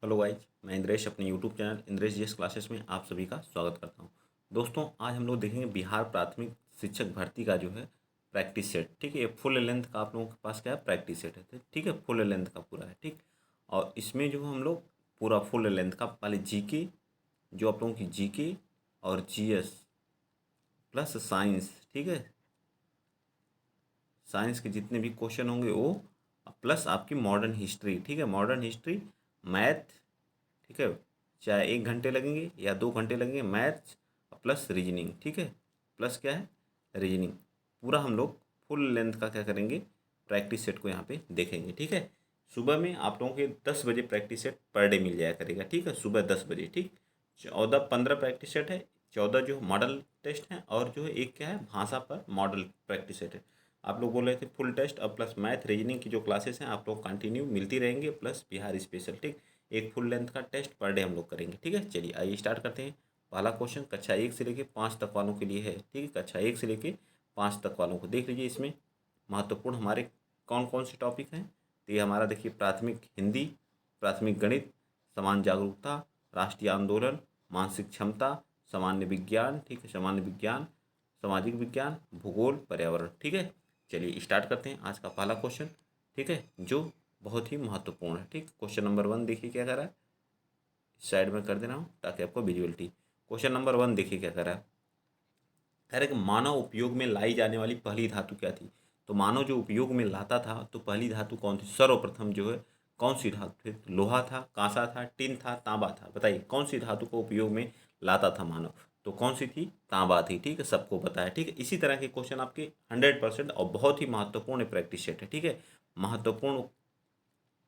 Hello guys, मैं इंद्रेश अपने YouTube channel Indresh GS classes में आप सभी का स्वागत करता हूं। दोस्तों, आज हम लोग देखेंगे बिहार प्राथमिक शिक्षक भर्ती का जो है प्रैक्टिस सेट। ठीक है, ये फुल लेंथ का आप लोगों के पास क्या है, प्रैक्टिस सेट है। तो ठीक है, फुल लेंथ का पूरा है। ठीक, और इसमें जो हम लोग पूरा फुल लेंथ का पहले जीके, जो आप लोगों की जीके और जीएस प्लस साइंस, ठीक है, साइंस के जितने भी क्वेश्चन होंगे वो, प्लस आपकी मॉडर्न हिस्ट्री। ठीक है, मॉडर्न हिस्ट्री, मैथ, ठीक है, चाहे 1 घंटे लगेंगे या 2 घंटे लगेंगे, मैथ्स प्लस रीजनिंग। ठीक है, प्लस क्या है, रीजनिंग। पूरा हम लोग फुल लेंथ का क्या करेंगे, प्रैक्टिस सेट को यहाँ पे देखेंगे। ठीक है, सुबह में आप लोगों के 10 बजे practice set per day meal जाया करेगा। ठीक है, सुबह 10 बजे। ठीक, 14-15 प्रैक्टिस सेट है। 14 जो मॉडल टेस्ट है और जो है एक क्या है, भाषा पर मॉडल प्रैक्टिस सेट है। आप लोग बोल रहे थे फुल टेस्ट और प्लस मैथ रीजनिंग की जो क्लासेस हैं आप लोग कंटिन्यू मिलती रहेंगे, प्लस बिहार स्पेशल। ठीक, एक फुल लेंथ का टेस्ट पर डे हम लोग करेंगे। ठीक है, चलिए आइए स्टार्ट करते हैं। पहला क्वेश्चन कक्षा 1 से लेके 5 तक वालों के लिए है। ठीक है, कक्षा 1 से लेके 5 तक वालों को देख लीजिए। इसमें महत्वपूर्ण हमारे कौन कौन से टॉपिक हैं, तो ये हमारा देखिए, प्राथमिक हिंदी, प्राथमिक गणित, समान जागरूकता, राष्ट्रीय आंदोलन, मानसिक क्षमता, सामान्य विज्ञान, ठीक है, सामान्य विज्ञान, सामाजिक विज्ञान, भूगोल, पर्यावरण। ठीक है, चलिए स्टार्ट करते हैं आज का पहला क्वेश्चन। ठीक है, जो बहुत ही महत्वपूर्ण है। ठीक, क्वेश्चन नंबर 1 देखिए क्या कर रहा है, साइड में कर देना हूँ ताकि आपको विजुअलिटी। क्वेश्चन नंबर 1 देखिए क्या कर रहा है, कह रहा है कि मानव उपयोग में लाई जाने वाली पहली धातु क्या थी। तो मानव जो उपयोग में लाता था तो पहली धातु कौन थी, सर्वप्रथम जो है कौन सी धातु थी, लोहा था, कांसा था, टिन था, तांबा था। बताइए कौन सी धातु को उपयोग में लाता था मानव, तो कौन सी थी, तांबा थी। ठीक है, सबको पता है। ठीक है, इसी तरह के क्वेश्चन आपके 100% और बहुत ही महत्वपूर्ण प्रैक्टिस सेट है। ठीक है, महत्वपूर्ण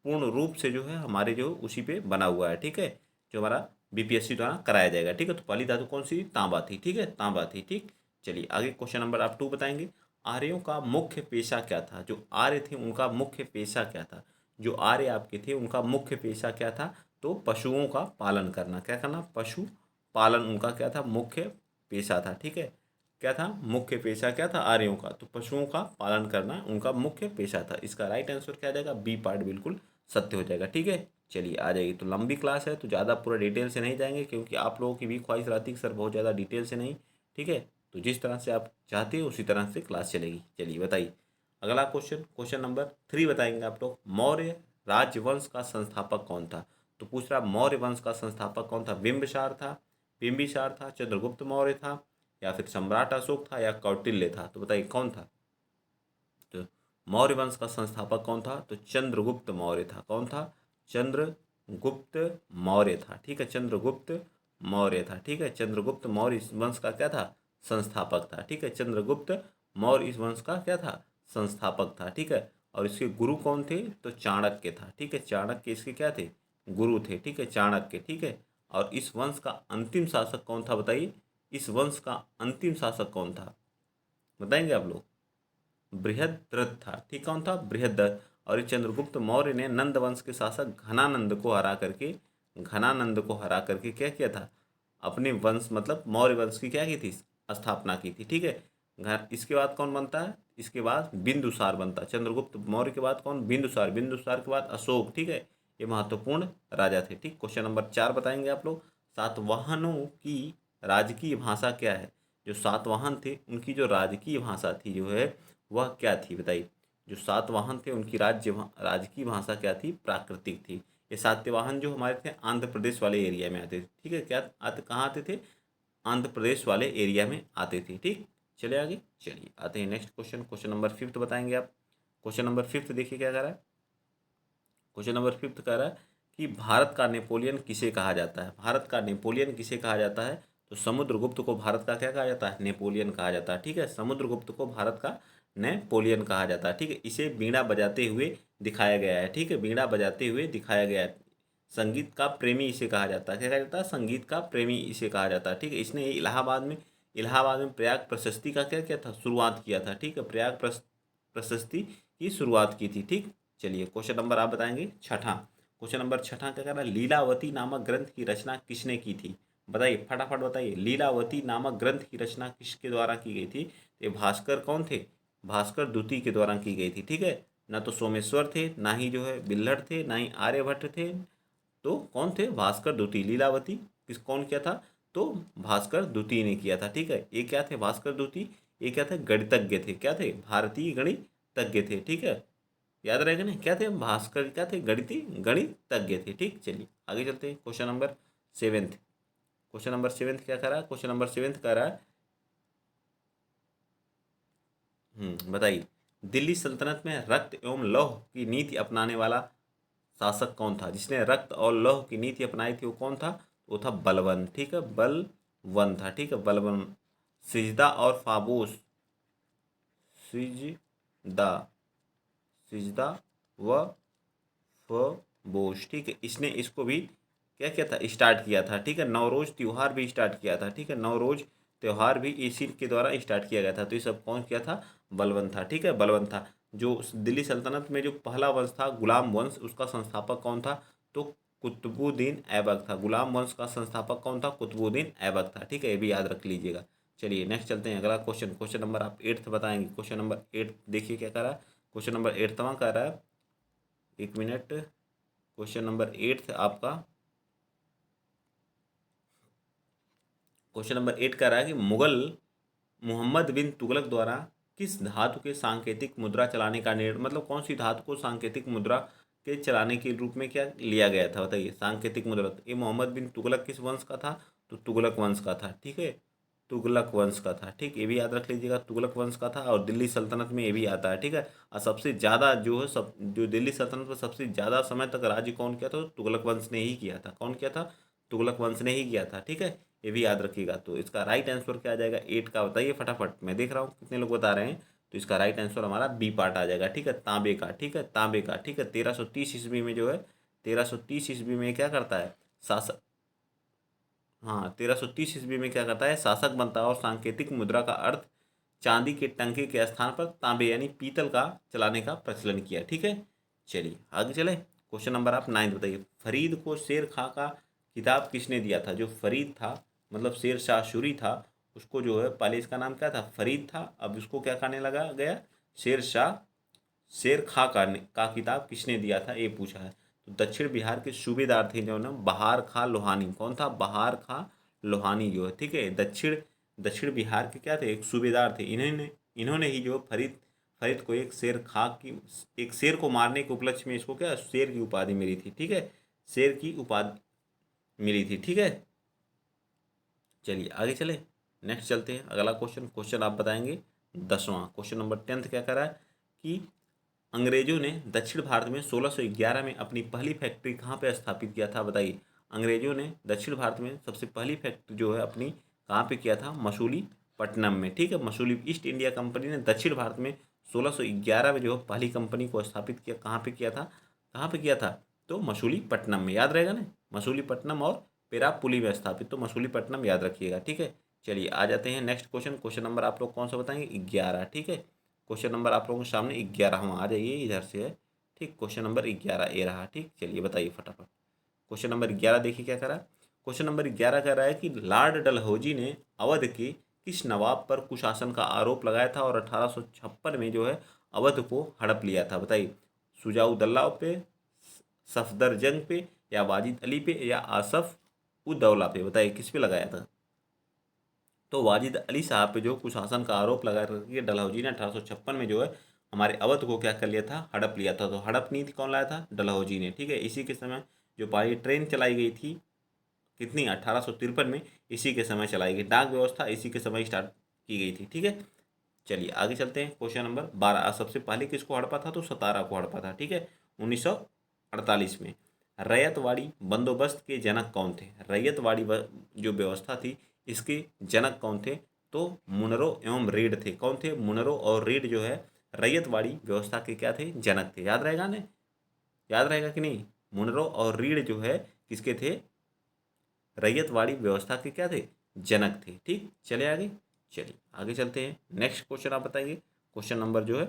पूर्ण रूप से जो है हमारे जो उसी पे बना हुआ है। ठीक है, जो हमारा बीपीएससी द्वारा कराया जाएगा। ठीक है, तो पहली धातु कौन सी थी, तांबा थी। ठीक है, तांबा थी। ठीक, चलिए आगे क्वेश्चन नंबर आप 2 बताएंगे। आर्यों का मुख्य पेशा क्या था, जो आर्य थे उनका मुख्य पेशा क्या था, जो आर्य आपके थे उनका मुख्य पेशा क्या था, तो पशुओं का पालन करना। क्या करना, पशु पालन उनका क्या था, मुख्य पेशा था। ठीक है, क्या था, मुख्य पेशा क्या था आर्यों का, तो पशुओं का पालन करना उनका मुख्य पेशा था। इसका राइट आंसर क्या आ जाएगा, बी पार्ट बिल्कुल सत्य हो जाएगा। ठीक है, चलिए आ जाएगी। तो लंबी क्लास है तो ज़्यादा पूरा डिटेल से नहीं जाएंगे, क्योंकि आप लोगों की भी ख्वाहिश रहती है कि सर बहुत ज़्यादा डिटेल से नहीं। ठीक है, तो जिस तरह से आप चाहते हो उसी तरह से क्लास चलेगी। चलिए बताइए अगला क्वेश्चन, क्वेश्चन नंबर 3 बताएंगे आप लोग। मौर्य राजवंश का संस्थापक कौन था। तो पूछ रहा मौर्य वंश का संस्थापक कौन था, बिंबिसार था, चंद्रगुप्त मौर्य था, या फिर सम्राट अशोक था, या कौटिल्य था। तो बताइए कौन था। तो मौर्य वंश का संस्थापक कौन था, तो चंद्रगुप्त मौर्य था। कौन था, चंद्रगुप्त मौर्य था। ठीक है, चंद्रगुप्त मौर्य था। ठीक है, चंद्रगुप्त मौर्य इस वंश का क्या था, संस्थापक था। ठीक है, चंद्रगुप्त मौर्य इस वंश का क्या था, संस्थापक था। ठीक है, और इसके गुरु कौन थे, तो चाणक्य था। ठीक है, चाणक्य इसके क्या थे, गुरु थे। ठीक है, चाणक्य। ठीक है, और इस वंश का अंतिम शासक कौन था, बताइए इस वंश का अंतिम शासक कौन था, बताएंगे आप लोग। बृहद्रथ था। ठीक, कौन था, बृहद्रथ। और इस चंद्रगुप्त मौर्य ने नंद वंश के शासक घनानंद को हरा करके क्या किया था, अपने वंश मतलब मौर्य वंश की क्या की थी, स्थापना की थी। ठीक है, इसके बाद कौन बनता है, इसके बाद बिंदुसार बनता है। चंद्रगुप्त मौर्य के बाद कौन, बिंदुसार, बिंदुसार के बाद अशोक। ठीक है, ये महत्वपूर्ण राजा थे। ठीक, क्वेश्चन नंबर 4 बताएंगे आप लोग। सातवाहनों की राजकीय भाषा क्या है। जो सातवाहन थे उनकी जो राजकीय भाषा थी जो है वह क्या थी, बताइए। जो सातवाहन थे उनकी राजकीय भाषा क्या थी, प्राकृतिक थी। ये सातवाहन जो हमारे थे आंध्र प्रदेश वाले एरिया में आते थे। ठीक है, क्या आते, कहाँ आते थे, आंध्र प्रदेश वाले एरिया में आते थे। ठीक, चले आगे, चलिए आते हैं नेक्स्ट क्वेश्चन, क्वेश्चन नंबर 5 बताएंगे आप। क्वेश्चन नंबर 5 देखिए क्या कह रहा है, क्वेश्चन नंबर 5 कह रहा है कि भारत का नेपोलियन किसे कहा जाता है। भारत का नेपोलियन किसे कहा जाता है, तो समुद्रगुप्त को भारत का क्या कहा जाता है, नेपोलियन कहा जाता है। ठीक है, समुद्रगुप्त को भारत का नेपोलियन कहा जाता है। ठीक है, इसे बीड़ा बजाते हुए दिखाया गया है। ठीक है, बीड़ा बजाते हुए दिखाया गया है। संगीत का प्रेमी इसे कहा जाता है। क्या कहा जाता है, संगीत का प्रेमी इसे कहा जाता है। ठीक है, इसने इलाहाबाद में प्रयाग प्रशस्ति का क्या किया था, शुरुआत किया था। ठीक है, प्रयाग प्रशस्ति की शुरुआत की थी। ठीक, चलिए क्वेश्चन नंबर आप बताएंगे छठा। क्वेश्चन नंबर छठा क्या कह रहा है, लीलावती नामक ग्रंथ की रचना किसने की थी। बताइए फटाफट बताइए, लीलावती नामक ग्रंथ की रचना किसके द्वारा की गई थी। ये भास्कर कौन थे, भास्कर द्वितीय के द्वारा की गई थी। ठीक है, ना तो सोमेश्वर थे, ना ही जो है बिल्हड़ थे, ना ही आर्यभट्ट थे, तो कौन थे? भास्कर द्वितीय। लीलावती किस कौन किया था? तो भास्कर द्वितीय ने किया था। ठीक है, ये क्या थे? भास्कर द्वितीय। ये क्या थे? गणितज्ञ थे। क्या थे? भारतीय गणितज्ञ थे। ठीक है, याद रहेगा ना? क्या थे? भास्कर क्या थे? गणितज्ञ थे। ठीक, चलिए आगे चलते हैं। Question number 7। क्वेश्चन नंबर 7 क्या कर रहा है? क्वेश्चन नंबर 7 कर रहा है, बताइए, दिल्ली सल्तनत में रक्त एवं लौह की नीति अपनाने वाला शासक कौन था? जिसने रक्त और लौह की नीति अपनाई थी वो कौन था? वो था बलबन। ठीक है, बलबन था। ठीक है, बलबन। सिजदा और फाबूस, सिजदा, सिजदा व फबोश। ठीक है, इसने इसको भी क्या किया था? स्टार्ट किया था। ठीक है, नवरोज त्यौहार भी स्टार्ट किया था। ठीक है, नवरोज त्यौहार भी इसी के द्वारा स्टार्ट किया गया था। तो ये सब कौन किया था? बलबन था। ठीक है, बलबन था। जो दिल्ली सल्तनत में जो पहला वंश था गुलाम वंश, उसका संस्थापक कौन था? तो कुतुबुद्दीन ऐबक था। गुलाम वंश का संस्थापक कौन था? कुतुबुद्दीन ऐबक था। ठीक है, ये भी याद रख लीजिएगा। चलिए नेक्स्ट चलते हैं, अगला क्वेश्चन। क्वेश्चन नंबर आप 8 बताएंगे। क्वेश्चन नंबर 8 देखिए क्या कर रहा है। क्वेश्चन नंबर 8 तमा कर रहा है, 1 मिनट। क्वेश्चन नंबर 8 आपका, क्वेश्चन नंबर 8 कह रहा है कि मुगल मोहम्मद बिन तुगलक द्वारा किस धातु के सांकेतिक मुद्रा चलाने का निर्णय, मतलब कौन सी धातु को सांकेतिक मुद्रा के चलाने के रूप में क्या लिया गया था? बताइए, सांकेतिक मुद्रा। तो ये मोहम्मद बिन तुगलक किस वंश का था? तो तुगलक वंश का था। ठीक है, तुगलक वंश का था। ठीक, ये भी याद रख लीजिएगा, तुगलक वंश का था। और दिल्ली सल्तनत में ये भी आता है। ठीक है, और सबसे ज़्यादा जो है, सब जो दिल्ली सल्तनत में सबसे ज़्यादा समय तक राज्य कौन किया था? तो तुगलक वंश ने ही किया था। कौन किया था? तुगलक वंश ने ही किया था। ठीक है, ये भी याद रखिएगा। तो इसका राइट आंसर क्या आ जाएगा? 8 का बताइए फटाफट, मैं देख रहा हूँ कितने लोग बता रहे हैं। तो इसका राइट आंसर हमारा बी पार्ट आ जाएगा। ठीक है, तांबे का। ठीक है, तांबे का। ठीक है, 1330 ईस्वी में जो है, 1330 ईस्वी में क्या करता है? शासक, हाँ, 1330 ईस्वी में क्या करता है? शासक बनता है और सांकेतिक मुद्रा का अर्थ चांदी के टंके के स्थान पर तांबे यानी पीतल का चलाने का प्रचलन किया। ठीक है, चलिए आगे चले। क्वेश्चन नंबर आप 9 बताइए, फरीद को शेर खां का किताब किसने दिया था? जो फरीद था, मतलब शेर शाह सूरी था, उसको जो है पहले इसका नाम क्या था? फरीद था। अब उसको क्या कहने लगा गया? शेर शाह, शेर खां का किताब किसने दिया था, ये पूछा है। तो दक्षिण बिहार के सूबेदार थे जो ना, बहार खां लोहानी। कौन था? बहार खां लोहानी जो है। ठीक है, दक्षिण दक्षिण बिहार के क्या थे? एक सूबेदार थे। इन्होंने इन्होंने ही जो फरीद फरीद को एक शेर खां की, एक शेर को मारने के उपलक्ष्य में इसको क्या शेर की उपाधि मिली थी। ठीक है, शेर की उपाधि मिली थी। ठीक है, चलिए आगे चले, नेक्स्ट चलते हैं। अगला क्वेश्चन, क्वेश्चन आप बताएंगे 10वां। क्वेश्चन नंबर 10 क्या कर रहा है कि अंग्रेजों ने दक्षिण भारत में 1611 में अपनी पहली फैक्ट्री कहाँ पे स्थापित किया था? बताइए, अंग्रेजों ने दक्षिण भारत में सबसे पहली फैक्ट्री जो है अपनी कहाँ पे किया था? मसूलीपट्टनम में। ठीक है, मसूली ईस्ट इंडिया कंपनी ने दक्षिण भारत में 1611 में जो है पहली कंपनी को स्थापित किया। कहाँ पे किया था? कहाँ पे किया था? तो मसूलीपट्टनम में, याद रहेगा ना? मसूलीपट्टनम और पेरापुली में स्थापित, तो मसूलीपट्टनम याद रखिएगा। ठीक है, चलिए आ जाते हैं नेक्स्ट क्वेश्चन। क्वेश्चन नंबर आप लोग कौन सा बताएंगे? 11। ठीक है, क्वेश्चन नंबर आप लोगों के सामने 11वां, आ जाइए इधर से है। ठीक, क्वेश्चन नंबर 11 ये रहा। ठीक, चलिए बताइए फटाफट। क्वेश्चन नंबर 11 देखिए क्या करा। क्वेश्चन नंबर 11 कह रहा है कि लॉर्ड डलहौजी ने अवध के किस नवाब पर कुशासन का आरोप लगाया था और 1856 में जो है अवध को हड़प लिया था? बताइए, सुजाउद्दौला पे, सफदरजंग पे, या वाजिद अली पे, या आसफ उद्दौला पे? बताइए किस पे लगाया था? तो वाजिद अली साहब पे जो कुशासन का आरोप लगा करके डलहौजी ने 1856 में जो है हमारे अवध को क्या कर लिया था? हड़प लिया था। तो हड़प नीति कौन लाया था? डलहौजी ने। ठीक है, इसी के समय जो पहली ट्रेन चलाई गई थी, कितनी? 1853 में, इसी के समय चलाई गई। डाक व्यवस्था इसी के समय स्टार्ट की गई थी। ठीक है, चलिए आगे चलते हैं। क्वेश्चन नंबर 12, सबसे पहले किसको हड़पा था? तो सतारा को हड़पा था। ठीक है, 1948 में। रैयतवाड़ी बंदोबस्त के जनक कौन थे? रैयतवाड़ी जो व्यवस्था थी इसके जनक कौन थे? तो मुनरो एवं रीड थे। कौन थे? मुनरो और रीड जो है रैयतवाड़ी व्यवस्था के क्या थे? जनक थे। याद रहेगा ना? याद रहेगा कि नहीं? मुनरो और रीड जो है किसके थे? रैयतवाड़ी व्यवस्था के क्या थे? जनक थे। ठीक, चले आगे, चलिए आगे चलते हैं। नेक्स्ट क्वेश्चन आप बताइए। क्वेश्चन नंबर जो है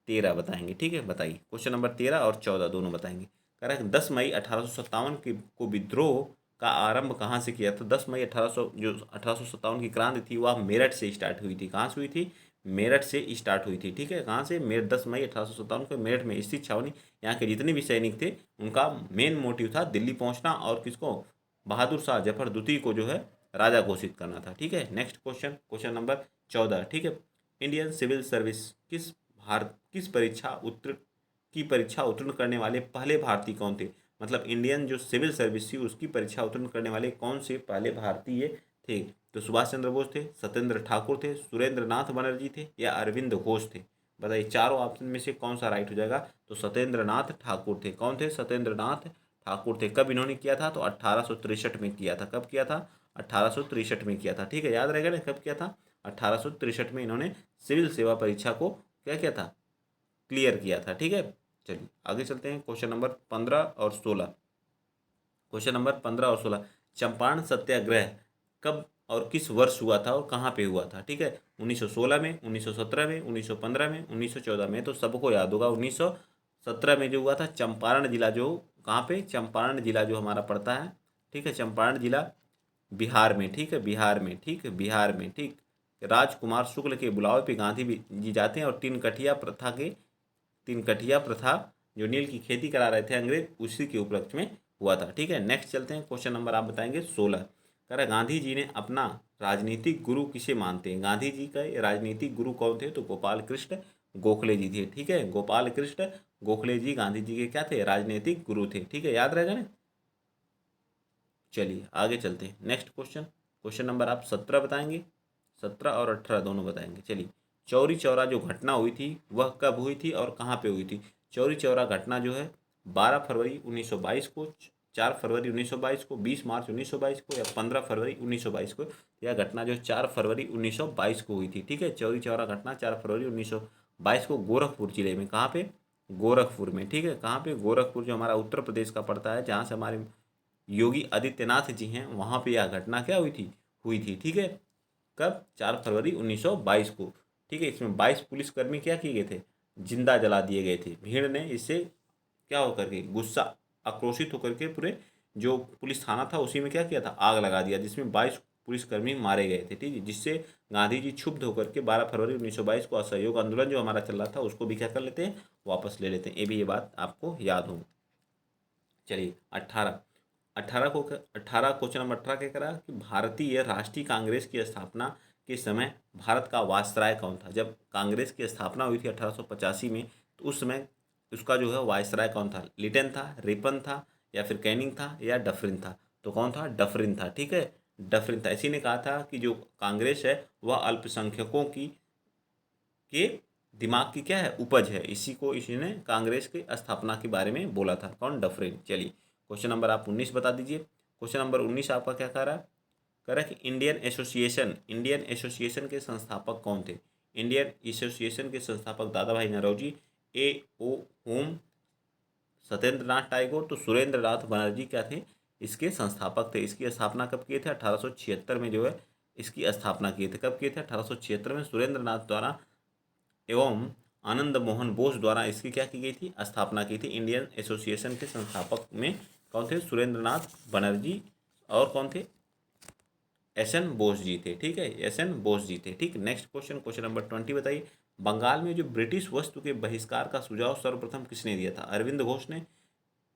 13 बताएंगे। ठीक है, बताइए क्वेश्चन नंबर 13 और 14 दोनों बताएंगे। कह रहा है 10 मई 1857 के को विद्रोह का आरंभ कहाँ से किया था? 10 मई 1800 जो 1857 की क्रांति थी वह मेरठ से स्टार्ट हुई थी। कहाँ से हुई थी? मेरठ से स्टार्ट हुई थी। ठीक है, कहाँ से? मेरठ, 10 मई 1857 को मेरठ में स्थित छावनी। यहाँ के जितने भी सैनिक थे उनका मेन मोटिव था दिल्ली पहुँचना और किसको? बहादुर शाह जफर द्वितीय को जो है राजा घोषित करना था। ठीक है, नेक्स्ट क्वेश्चन, क्वेश्चन नंबर 14। ठीक है, इंडियन सिविल सर्विस किस परीक्षा उत्तीर्ण करने वाले पहले भारतीय कौन थे? मतलब इंडियन जो सिविल सर्विस थी उसकी परीक्षा उत्तीर्ण करने वाले कौन से पहले भारतीय थे? तो सुभाष चंद्र बोस थे, सत्येंद्र ठाकुर थे, सुरेंद्र नाथ बनर्जी थे या अरविंद घोष थे? बताइए, चारों ऑप्शन में से कौन सा राइट हो जाएगा? तो सत्येंद्र नाथ ठाकुर थे। कौन थे? सत्येंद्र नाथ ठाकुर थे। कब इन्होंने किया था? तो 1863 में किया था। कब किया था? 1863 में किया था। ठीक है, याद रहेगा ना कब किया था? 1863 में इन्होंने सिविल सेवा परीक्षा को क्या किया था? क्लियर किया था। ठीक है, चलिए आगे चलते हैं। क्वेश्चन नंबर 15 और 16। क्वेश्चन नंबर 15 और 16, चंपारण सत्याग्रह कब और किस वर्ष हुआ था और कहाँ पे हुआ था? ठीक है, 1916 में, 1917 में, 1915 में, 1914 में। तो सबको याद होगा 1917 में जो हुआ था। चंपारण जिला जो कहाँ पे? चंपारण जिला जो हमारा पड़ता है। ठीक है, चंपारण जिला बिहार में। ठीक है, बिहार में। ठीक है, बिहार में। ठीक, राजकुमार शुक्ल के बुलावे पे गांधी जी जाते हैं और तीन कठिया प्रथा जो नील की खेती करा रहे थे अंग्रेज, उसी के उपलक्ष्य में हुआ था। ठीक है, नेक्स्ट चलते हैं। क्वेश्चन नंबर आप बताएंगे 16। कह रहा गांधी जी ने अपना राजनीतिक गुरु किसे मानते हैं? गांधी जी का राजनीतिक गुरु कौन थे? तो गोपाल कृष्ण गोखले जी थे। ठीक है, गोपाल कृष्ण गोखले जी गांधी जी के क्या थे? राजनीतिक गुरु थे। ठीक है, याद रहेगा ना। चलिए आगे चलते हैं। नेक्स्ट क्वेश्चन, क्वेश्चन नंबर आप 17 बताएंगे। 17 और 18 दोनों बताएंगे। चलिए, चौरी चौरा जो घटना हुई थी वह कब हुई थी और कहाँ पे हुई थी? चौरी चौरा घटना जो है 12 फरवरी 1922 को, 4 फरवरी 1922 को, 20 मार्च 1922 को या 15 फरवरी 1922 को। यह घटना जो 4 फरवरी 1922 को हुई थी। ठीक है, चौरी चौरा घटना 4 फरवरी 1922 को गोरखपुर जिले में। कहाँ पे? गोरखपुर में। ठीक है, कहाँ पे? गोरखपुर जो हमारा उत्तर प्रदेश का पड़ता है, जहाँ से हमारे योगी आदित्यनाथ जी हैं, वहाँ पे यह घटना क्या हुई थी। ठीक है, कब? 4 फरवरी 1922 को। ठीक है, इसमें 22 पुलिसकर्मी क्या किए गए थे? जिंदा जला दिए गए थे। भीड़ ने इससे क्या होकर के गुस्सा आक्रोशित होकर के पूरे जो पुलिस थाना था उसी में क्या किया था? आग लगा दिया, जिसमें 22 पुलिसकर्मी मारे गए थे। ठीक है, जिससे गांधी जी क्षुब्ध होकर के 12 फरवरी 1922 को असहयोग आंदोलन जो हमारा चल रहा था उसको भी क्या कर लेते हैं? वापस ले लेते हैं। ये बात आपको याद हो। चलिए, 18 क्वेश्चन नंबर 18 क्या करा कि भारतीय राष्ट्रीय कांग्रेस की स्थापना के समय भारत का वायसराय कौन था? जब कांग्रेस की स्थापना हुई थी 1885 में, तो उस समय उसका जो है वायसराय कौन था? लिटन था, रिपन था या फिर कैनिंग था या डफरिन था? तो कौन था? डफरिन था। ठीक है, डफरिन था। इसी ने कहा था कि जो कांग्रेस है वह अल्पसंख्यकों के दिमाग की क्या है? उपज है। इसी को इसने कांग्रेस की स्थापना के बारे में बोला था। कौन? डफरिन। चलिए, क्वेश्चन नंबर आप 19 बता दीजिए। क्वेश्चन नंबर 19 आपका क्या कह रहा है कि इंडियन एसोसिएशन के संस्थापक कौन थे? इंडियन एसोसिएशन के संस्थापक दादा भाई नौरोजी, ए ओ होम, सत्येंद्र नाथ टैगोर, तो सुरेंद्र नाथ बनर्जी क्या थे? इसके संस्थापक थे। इसकी स्थापना कब किए थे? 1876 में जो है इसकी स्थापना किए थे। कब किए थे? 1876 में सुरेंद्र नाथ द्वारा एवं आनंद मोहन बोस द्वारा इसकी क्या की गई थी? स्थापना की थी। इंडियन एसोसिएशन के संस्थापक में कौन थे? सुरेंद्र नाथ बनर्जी और कौन थे? एस.एन. बोस जी थे। ठीक है, एस.एन. बोस जी थे। ठीक, नेक्स्ट क्वेश्चन, क्वेश्चन नंबर 20 बताइए। बंगाल में जो ब्रिटिश वस्तु के बहिष्कार का सुझाव सर्वप्रथम किसने दिया था? अरविंद घोष ने,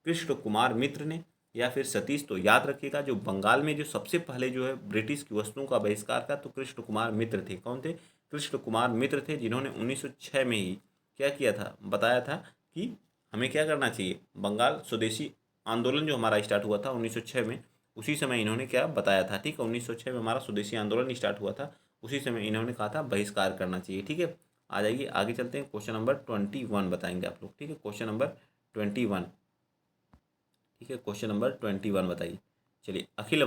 कृष्ण कुमार मित्र ने या फिर सतीश? तो याद रखिएगा, जो बंगाल में जो सबसे पहले जो है ब्रिटिश की वस्तुओं का बहिष्कार था तो कृष्ण कुमार मित्र थे। कौन थे? कृष्ण कुमार मित्र थे, जिन्होंने 1906 में ही क्या किया था? बताया था कि हमें क्या करना चाहिए। बंगाल स्वदेशी आंदोलन जो हमारा स्टार्ट हुआ था 1906 में, उसी समय इन्होंने क्या बताया था? ठीक है, 1906 में हमारा स्वदेशी आंदोलन स्टार्ट हुआ था, उसी समय इन्होंने कहा था बहिष्कार करना चाहिए। ठीक है, आ जाइए आगे चलते हैं। क्वेश्चन नंबर 21 बताएंगे आप लोग। ठीक है, क्वेश्चन नंबर 21। ठीक है, क्वेश्चन नंबर 21 बताइए। चलिए, अखिल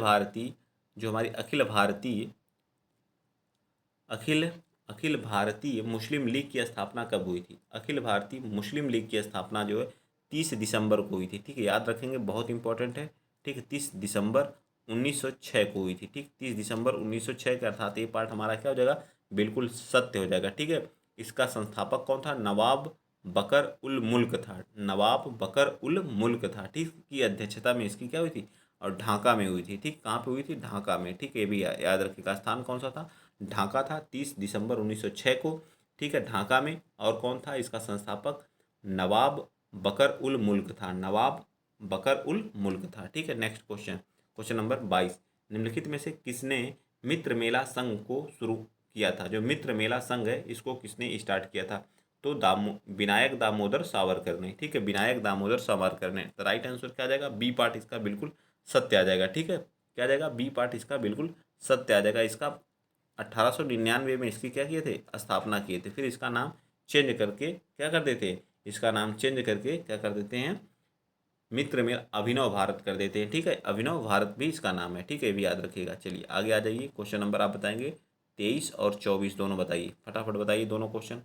अखिल भारतीय मुस्लिम लीग की स्थापना कब हुई थी? अखिल भारतीय मुस्लिम लीग की स्थापना जो है 30 दिसंबर को हुई थी। ठीक है, याद रखेंगे, बहुत इंपॉर्टेंट है। ठीक है, 30 दिसंबर 1906 को हुई थी। ठीक, 30 दिसंबर 1906 के अर्थात ये पार्ट हमारा क्या हो जाएगा? बिल्कुल सत्य हो जाएगा। ठीक है, इसका संस्थापक कौन था? नवाब बकर उल मुल्क था। नवाब बकर उल मुल्क था। ठीक, की अध्यक्षता में इसकी क्या हुई थी? और ढाका में हुई थी। ठीक, कहाँ पे हुई थी? ढाका में। ठीक, ये भी याद रखिएगा, स्थान कौन सा था? ढाका था। 30 दिसंबर 1906 को ठीक है, ढाका में। और कौन था इसका संस्थापक? नवाब बकर उल मुल्क था, नवाब बकर उल मुल्क था। ठीक है, नेक्स्ट क्वेश्चन, क्वेश्चन नंबर 22, निम्नलिखित में से किसने मित्र मेला संघ को शुरू किया था? जो मित्र मेला संघ है इसको किसने स्टार्ट किया था? तो विनायक दामोदर सावरकर ने। ठीक है, विनायक दामोदर सावरकर ने। तो राइट आंसर क्या आ जाएगा? बी पार्ट इसका बिल्कुल सत्य आ जाएगा। ठीक है, क्या आ जाएगा? बी पार्ट इसका बिल्कुल सत्य आ जाएगा। इसका 1899 में इसकी क्या किए थे? स्थापना किए थे। फिर इसका नाम चेंज करके क्या कर देते हैं? इसका नाम चेंज करके क्या कर देते हैं? मित्र में अभिनव भारत कर देते हैं। ठीक है, अभिनव भारत भी इसका नाम है। ठीक है, ये भी याद रखिएगा। चलिए आगे आ जाइए, क्वेश्चन नंबर आप बताएंगे 23 और 24 दोनों बताइए, फटाफट बताइए दोनों क्वेश्चन।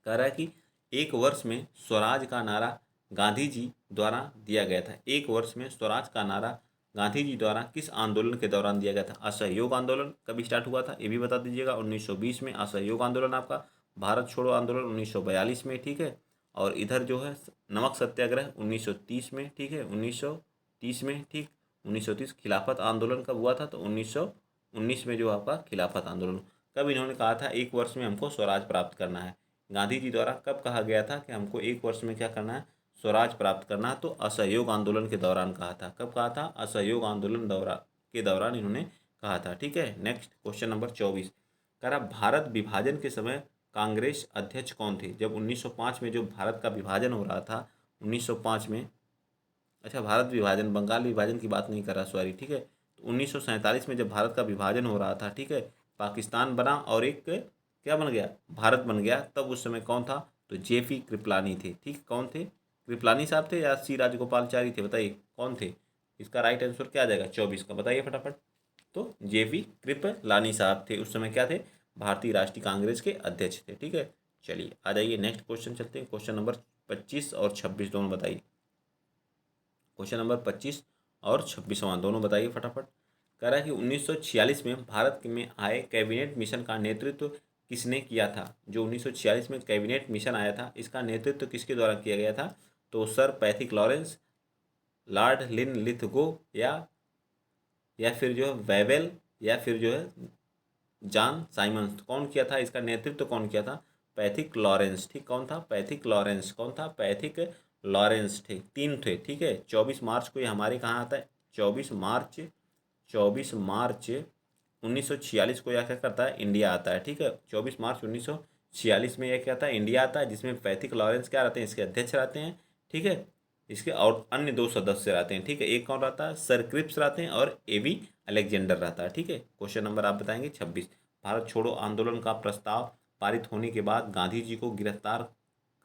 कह रहा है कि एक वर्ष में स्वराज का नारा गांधी जी द्वारा दिया गया था। एक वर्ष में स्वराज का नारा गांधी जी द्वारा किस आंदोलन के दौरान दिया गया था? असहयोग आंदोलन कब स्टार्ट हुआ था ये भी बता दीजिएगा। 1920 में असहयोग आंदोलन आपका। भारत छोड़ो आंदोलन 1942 में। ठीक है, और इधर जो है नमक सत्याग्रह 1930 में। ठीक है, 1930 में। ठीक, 1930 खिलाफत आंदोलन कब हुआ था? तो 1919 में जो आपका खिलाफत आंदोलन। कब इन्होंने कहा था एक वर्ष में हमको स्वराज प्राप्त करना है? गांधी जी द्वारा कब कहा गया था कि हमको एक वर्ष में क्या करना है? स्वराज प्राप्त करना है। तो असहयोग आंदोलन के दौरान कहा था। कब कहा था? असहयोग आंदोलन के दौरान इन्होंने कहा था। ठीक है, नेक्स्ट क्वेश्चन नंबर 24, कह रहा भारत विभाजन के समय कांग्रेस अध्यक्ष कौन थे? जब 1905 में जो भारत का विभाजन हो रहा था 1905 में, अच्छा भारत विभाजन, बंगाल विभाजन की बात नहीं कर रहा, सॉरी। ठीक है, तो 1947 में जब भारत का विभाजन हो रहा था, ठीक है, पाकिस्तान बना और एक क्या बन गया? भारत बन गया। तब उस समय कौन था? तो जेपी कृपलानी थे। ठीक, कौन थे? कृपलानी साहब थे या सी राजगोपालचारी थे? बताइए कौन थे? इसका राइट आंसर क्या आ जाएगा 24 का? बताइए फटाफट। तो जेपी कृपलानी साहब थे। उस समय क्या थे? भारतीय राष्ट्रीय कांग्रेस के अध्यक्ष थे। ठीक है, चलिए आ जाइए नेक्स्ट क्वेश्चन चलते हैं। क्वेश्चन नंबर 25 और 26 दोनों बताइए। क्वेश्चन नंबर 25 और 26वां दोनों बताइए फटाफट। कह रहा है कि 1946 में भारत में आए कैबिनेट मिशन का नेतृत्व किसने किया था? जो 1946 में कैबिनेट मिशन आया था इसका नेतृत्व किसके द्वारा किया गया था? तो सर पैथिक लॉरेंस, लॉर्ड लिन लिथगो, या फिर जो है वेवेल, या फिर जो है जॉन साइमंस। कौन किया था? इसका नेतृत्व कौन किया था? Pethick Lawrence. ठीक, कौन था? Pethick Lawrence. कौन था? Pethick Lawrence. ठीक, तीन थे। ठीक है, 24 मार्च को ये हमारे कहाँ आता है? 24 मार्च 1946 को यह क्या करता है? इंडिया आता है। ठीक है, 24 मार्च 1946 में यह क्या आता है? इंडिया आता है, जिसमें पैथिक लॉरेंस क्या रहते हैं? इसके अध्यक्ष रहते हैं। ठीक है, इसके और अन्य दो सदस्य रहते हैं। ठीक है, एक कौन रहता है? सर क्रिप्स रहते हैं और एवी अलेक्जेंडर रहता है। ठीक है, क्वेश्चन नंबर आप बताएंगे 26, भारत छोड़ो आंदोलन का प्रस्ताव पारित होने के बाद गांधी जी को गिरफ्तार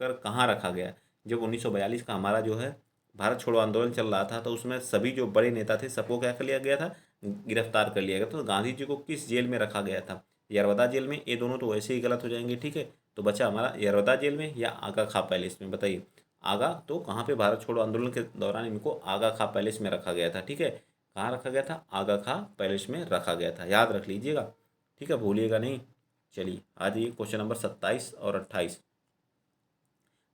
कर कहाँ रखा गया? जब 1942 का हमारा जो है भारत छोड़ो आंदोलन चल रहा था तो उसमें सभी जो बड़े नेता थे सबको क्या कर लिया गया था? गिरफ्तार कर लिया गया। तो गांधी जी को किस जेल में रखा गया था? यरवदा जेल में। ये दोनों तो वैसे ही गलत हो जाएंगे। ठीक है, तो बचा हमारा यरवदा जेल में या आगा खा पैलेस में। बताइए आगा, तो कहाँ पे भारत छोड़ो आंदोलन के दौरान इनको आगा खा पैलेस में रखा गया था। ठीक है, कहाँ रखा गया था? आगा खा पैलेस में रखा गया था, याद रख लीजिएगा। ठीक है, भूलिएगा नहीं। चलिए आ जाइए क्वेश्चन नंबर 27 और 28।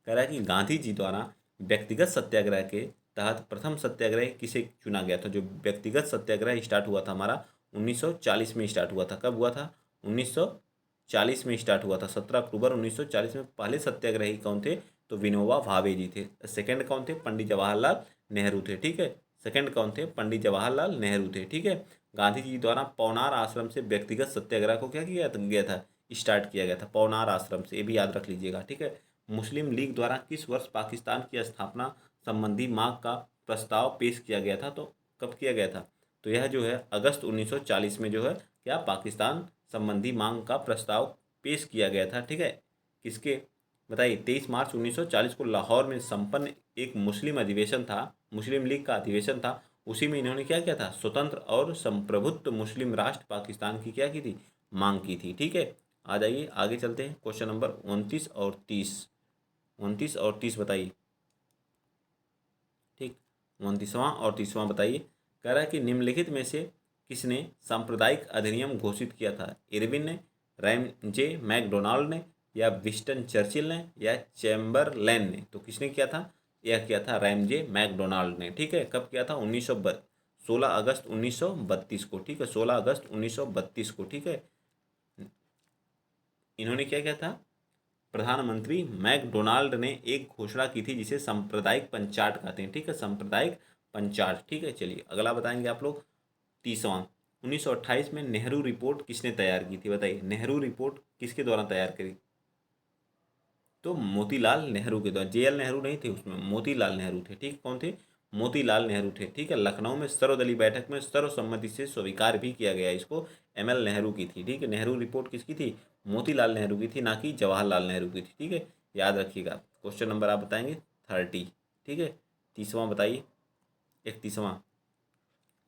कह रहा है कि गांधी जी द्वारा व्यक्तिगत सत्याग्रह के तहत प्रथम सत्याग्रह किसे चुना गया था? जो व्यक्तिगत सत्याग्रह स्टार्ट हुआ था हमारा 1940 में स्टार्ट हुआ था। कब हुआ था? 1940 में स्टार्ट हुआ था। 17 अक्टूबर 1940 में पहले सत्याग्रही कौन थे? तो विनोबा भावे जी थे। सेकंड कौन थे? पंडित जवाहरलाल नेहरू थे। ठीक है, सेकंड कौन थे? पंडित जवाहरलाल नेहरू थे। ठीक है, गांधी जी द्वारा पौनार आश्रम से व्यक्तिगत सत्याग्रह को क्या किया गया था? स्टार्ट किया गया था पौनार आश्रम से, ये भी याद रख लीजिएगा। ठीक है, मुस्लिम लीग द्वारा किस वर्ष पाकिस्तान की स्थापना संबंधी मांग का प्रस्ताव पेश किया गया था? तो कब किया गया था? तो यह जो है अगस्त 1940 में जो है क्या पाकिस्तान संबंधी मांग का प्रस्ताव पेश किया गया था। ठीक है, किसके? बताइए। 23 मार्च 1940 को लाहौर में संपन्न एक मुस्लिम अधिवेशन था, मुस्लिम लीग का अधिवेशन था। उसी में इन्होंने क्या किया था? स्वतंत्र और संप्रभुत्व मुस्लिम राष्ट्र पाकिस्तान की क्या की थी? मांग की थी। ठीक है, आ जाइए आगे चलते हैं। क्वेश्चन नंबर 29 और 30, 29 और 30 बताइए। ठीक, 29वां और 30वां बताइए। कह रहा है कि निम्नलिखित में से किसने सांप्रदायिक अधिनियम घोषित किया था? इरविन ने, रैमजे मैकडोनाल्ड ने, या विंस्टन चर्चिल ने, या चैम्बरलैन ने? तो किसने किया था? यह किया था रैमजे मैकडोनाल्ड ने। ठीक है, कब किया था? 16 अगस्त 1932 को। ठीक है, 16 अगस्त 1932 को। ठीक है, इन्होंने क्या किया था, प्रधानमंत्री मैकडोनाल्ड ने एक घोषणा की थी जिसे सांप्रदायिक पंचाट कहते हैं, ठीक है, सांप्रदायिक पंचाट, ठीक है। चलिए अगला बताएंगे आप लोग। 30वां, 1928 में नेहरू रिपोर्ट किसने तैयार की थी, बताइए। नेहरू रिपोर्ट किसके द्वारा तैयार करी, तो मोतीलाल नेहरू के द्वारा। JL नेहरू नहीं थे उसमें, मोतीलाल नेहरू थे, ठीक। कौन थे, मोतीलाल नेहरू थे, ठीक है। लखनऊ में सर्वदलीय बैठक में सर्वसम्मति से स्वीकार भी किया गया इसको, ML नेहरू की थी, ठीक है। नेहरू रिपोर्ट किसकी थी, मोतीलाल नेहरू की थी, ना कि जवाहरलाल नेहरू की थी, ठीक है। याद रखिएगा। क्वेश्चन नंबर आप बताएंगे 30, ठीक है। 30वां बताइए, 31वां,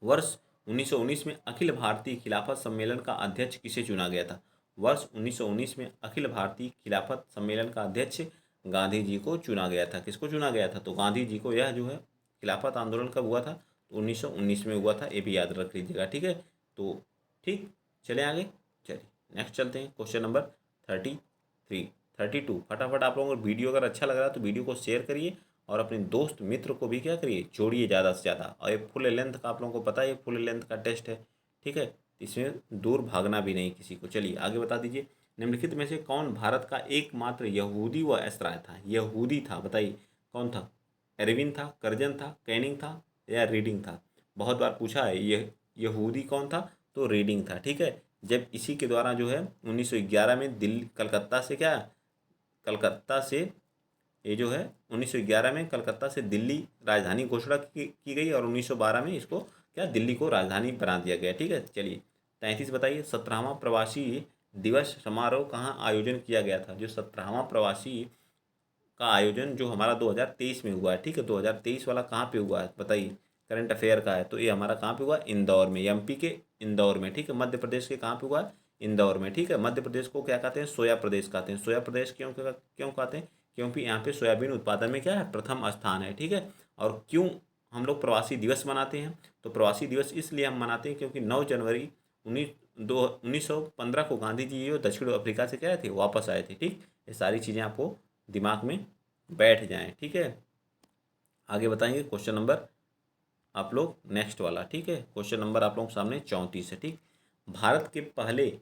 वर्ष 1919 में अखिल भारतीय खिलाफत सम्मेलन का अध्यक्ष किसे चुना गया था। वर्ष 1919 में अखिल भारतीय खिलाफत सम्मेलन का अध्यक्ष गांधी जी को चुना गया था। किसको चुना गया था, तो गांधी जी को। यह जो है खिलाफत आंदोलन कब हुआ था, तो 1919 में हुआ था, ये भी याद रख लीजिएगा, ठीक है। तो ठीक, चले आगे। चलिए नेक्स्ट चलते हैं, क्वेश्चन नंबर 33, 32। फटाफट आप लोगों को वीडियो अगर अच्छा लग रहा है तो वीडियो को शेयर करिए और अपने दोस्त मित्र को भी क्या करिए, जोड़िए ज़्यादा से ज़्यादा। और ये फुल लेंथ का आप लोगों को पता है, ये फुल लेंथ का टेस्ट है, ठीक है। इसमें दूर भागना भी नहीं किसी को। चलिए आगे बता दीजिए, निम्नलिखित में से कौन भारत का एकमात्र यहूदी व एस्त्राय था, यहूदी था, बताइए कौन था। एरविन था, कर्जन था, कैनिंग था, या रीडिंग था। बहुत बार पूछा है, ये यहूदी कौन था, तो रीडिंग था, ठीक है। जब इसी के द्वारा जो है 1911 में दिल्ली, कलकत्ता से क्या, कलकत्ता से ये जो है 1911 में कलकत्ता से दिल्ली राजधानी घोषणा की गई, और 1912 में इसको क्या, दिल्ली को राजधानी बना दिया गया, ठीक है। चलिए 33 बताइए, 17वां प्रवासी दिवस समारोह कहाँ आयोजन किया गया था। जो 17वां प्रवासी का आयोजन जो हमारा 2023 में हुआ है, ठीक है। 2023 वाला कहाँ पे हुआ है बताइए, करंट अफेयर का है, तो ये हमारा कहाँ पे हुआ, इंदौर में, MP के इंदौर में, ठीक है। मध्य प्रदेश के कहाँ पे हुआ है, इंदौर में, ठीक है। मध्य प्रदेश को क्या कहते हैं, सोया प्रदेश कहते हैं। सोया प्रदेश क्यों क्यों कहते हैं, क्योंकि यहाँ पे सोयाबीन उत्पादन में क्या है, प्रथम स्थान है, ठीक है। और क्यों हम लोग प्रवासी दिवस मनाते हैं, तो प्रवासी दिवस इसलिए हम मनाते हैं क्योंकि 9 जनवरी 1915 को गांधी जी जो दक्षिण अफ्रीका से क्या थे, वापस आए थे, ठीक। ये सारी चीज़ें आपको दिमाग में बैठ जाएं, ठीक है। आगे बताएंगे क्वेश्चन नंबर आप लोग नेक्स्ट वाला, ठीक है। क्वेश्चन नंबर आप लोगों के सामने 34 है, ठीक। भारत के पहले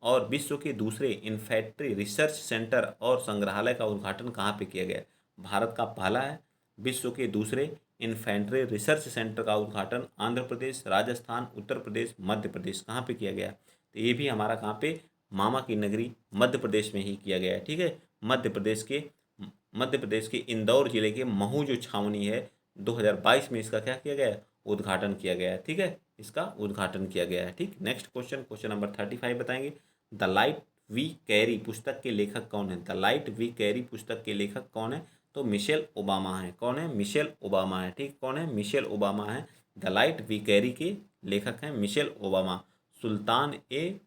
और विश्व के दूसरे इन्फेंट्री रिसर्च सेंटर और संग्रहालय का उद्घाटन कहाँ पे किया गया। भारत का पहला है, विश्व के दूसरे इन्फेंट्री रिसर्च सेंटर का उद्घाटन आंध्र प्रदेश, राजस्थान, उत्तर प्रदेश, मध्य प्रदेश कहाँ पे किया गया, तो ये भी हमारा कहाँ पे, मामा की नगरी मध्य प्रदेश में ही किया गया है, ठीक है। मध्य प्रदेश के इंदौर जिले के महू जो छावनी है, 2022 में इसका क्या किया गया है, उद्घाटन किया गया है, ठीक है। इसका उद्घाटन किया गया है, ठीक। नेक्स्ट क्वेश्चन, क्वेश्चन नंबर 35 बताएंगे। द लाइट वी कैरी पुस्तक के लेखक कौन है। द लाइट वी कैरी पुस्तक के लेखक कौन है, तो मिशेल ओबामा है। कौन है, मिशेल ओबामा है, ठीक। कौन है, मिशेल ओबामा है। द लाइट वी कैरी के लेखक हैं Michelle Obama. Sultan a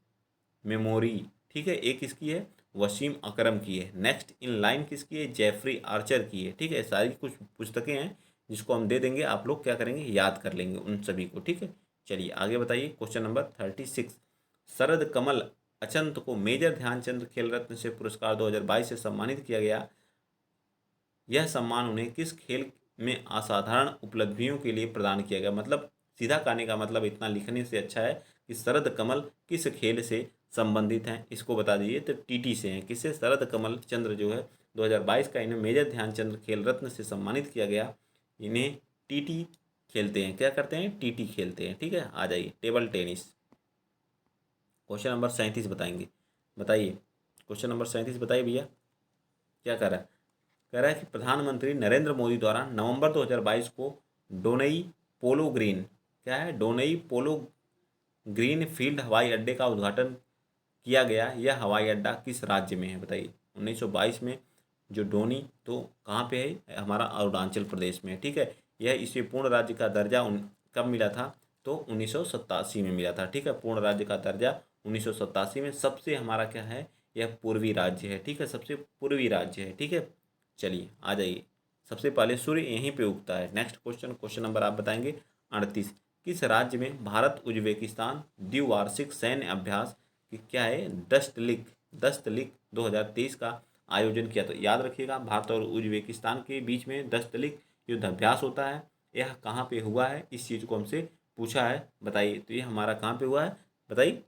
memory, ठीक है, एक किसकी है, वसीम अकरम की है। नेक्स्ट इन लाइन किसकी है, जेफरी आर्चर की है, ठीक है। सारी कुछ पुस्तकें हैं जिसको हम दे देंगे, आप लोग क्या करेंगे, याद कर लेंगे उन सभी को, ठीक है। चलिए आगे बताइए, क्वेश्चन नंबर 36। शरद कमल अचंत को मेजर ध्यानचंद खेल रत्न से पुरस्कार 2022 से सम्मानित किया गया। यह सम्मान उन्हें किस खेल में असाधारण उपलब्धियों के लिए प्रदान किया गया। मतलब सीधा कहने का मतलब इतना लिखने से अच्छा है कि शरद कमल किस खेल से संबंधित हैं, इसको बता दीजिए। तो TT से हैं, किससे, शरद कमल चंद्र जो है 2022 का इन्हें मेजर ध्यानचंद खेल रत्न से सम्मानित किया गया। इन्हें TT खेलते हैं, क्या करते हैं, TT खेलते हैं, ठीक है। आ जाइए, टेबल टेनिस। क्वेश्चन नंबर 37 बताएंगे, बताइए। क्वेश्चन नंबर 37 बताइए भैया, क्या कर रहा है, कह रहा है कि प्रधानमंत्री नरेंद्र मोदी द्वारा नवंबर 2022 को डोनई पोलो ग्रीन, क्या है, डोनई पोलो ग्रीन फील्ड हवाई अड्डे का उद्घाटन किया गया। यह हवाई अड्डा किस राज्य में है, बताइए। 1922 में जो डोनी, तो कहाँ पे है, हमारा अरुणाचल प्रदेश में, ठीक है। यह इसे पूर्ण राज्य का दर्जा कब मिला था, तो 1987 में मिला था, ठीक है। पूर्ण राज्य का दर्जा 1987 में। सबसे हमारा क्या है, यह पूर्वी राज्य है, ठीक है, सबसे पूर्वी राज्य है, ठीक है। चलिए आ जाइए, सबसे पहले सूर्य यहीं पे उगता है। नेक्स्ट क्वेश्चन, क्वेश्चन नंबर आप बताएंगे 38। किस राज्य में भारत उज्बेकिस्तान द्विवार्षिक सैन्य अभ्यास कि क्या है, दस्तलिक 2023 का आयोजन किया। तो याद रखिएगा, भारत और उज्बेकिस्तान के बीच में दस्तलिक युद्धाभ्यास होता है। यह कहाँ पे हुआ है, इस चीज़ को हमसे पूछा है, बताइए। तो ये हमारा कहाँ पे हुआ है, बताइए,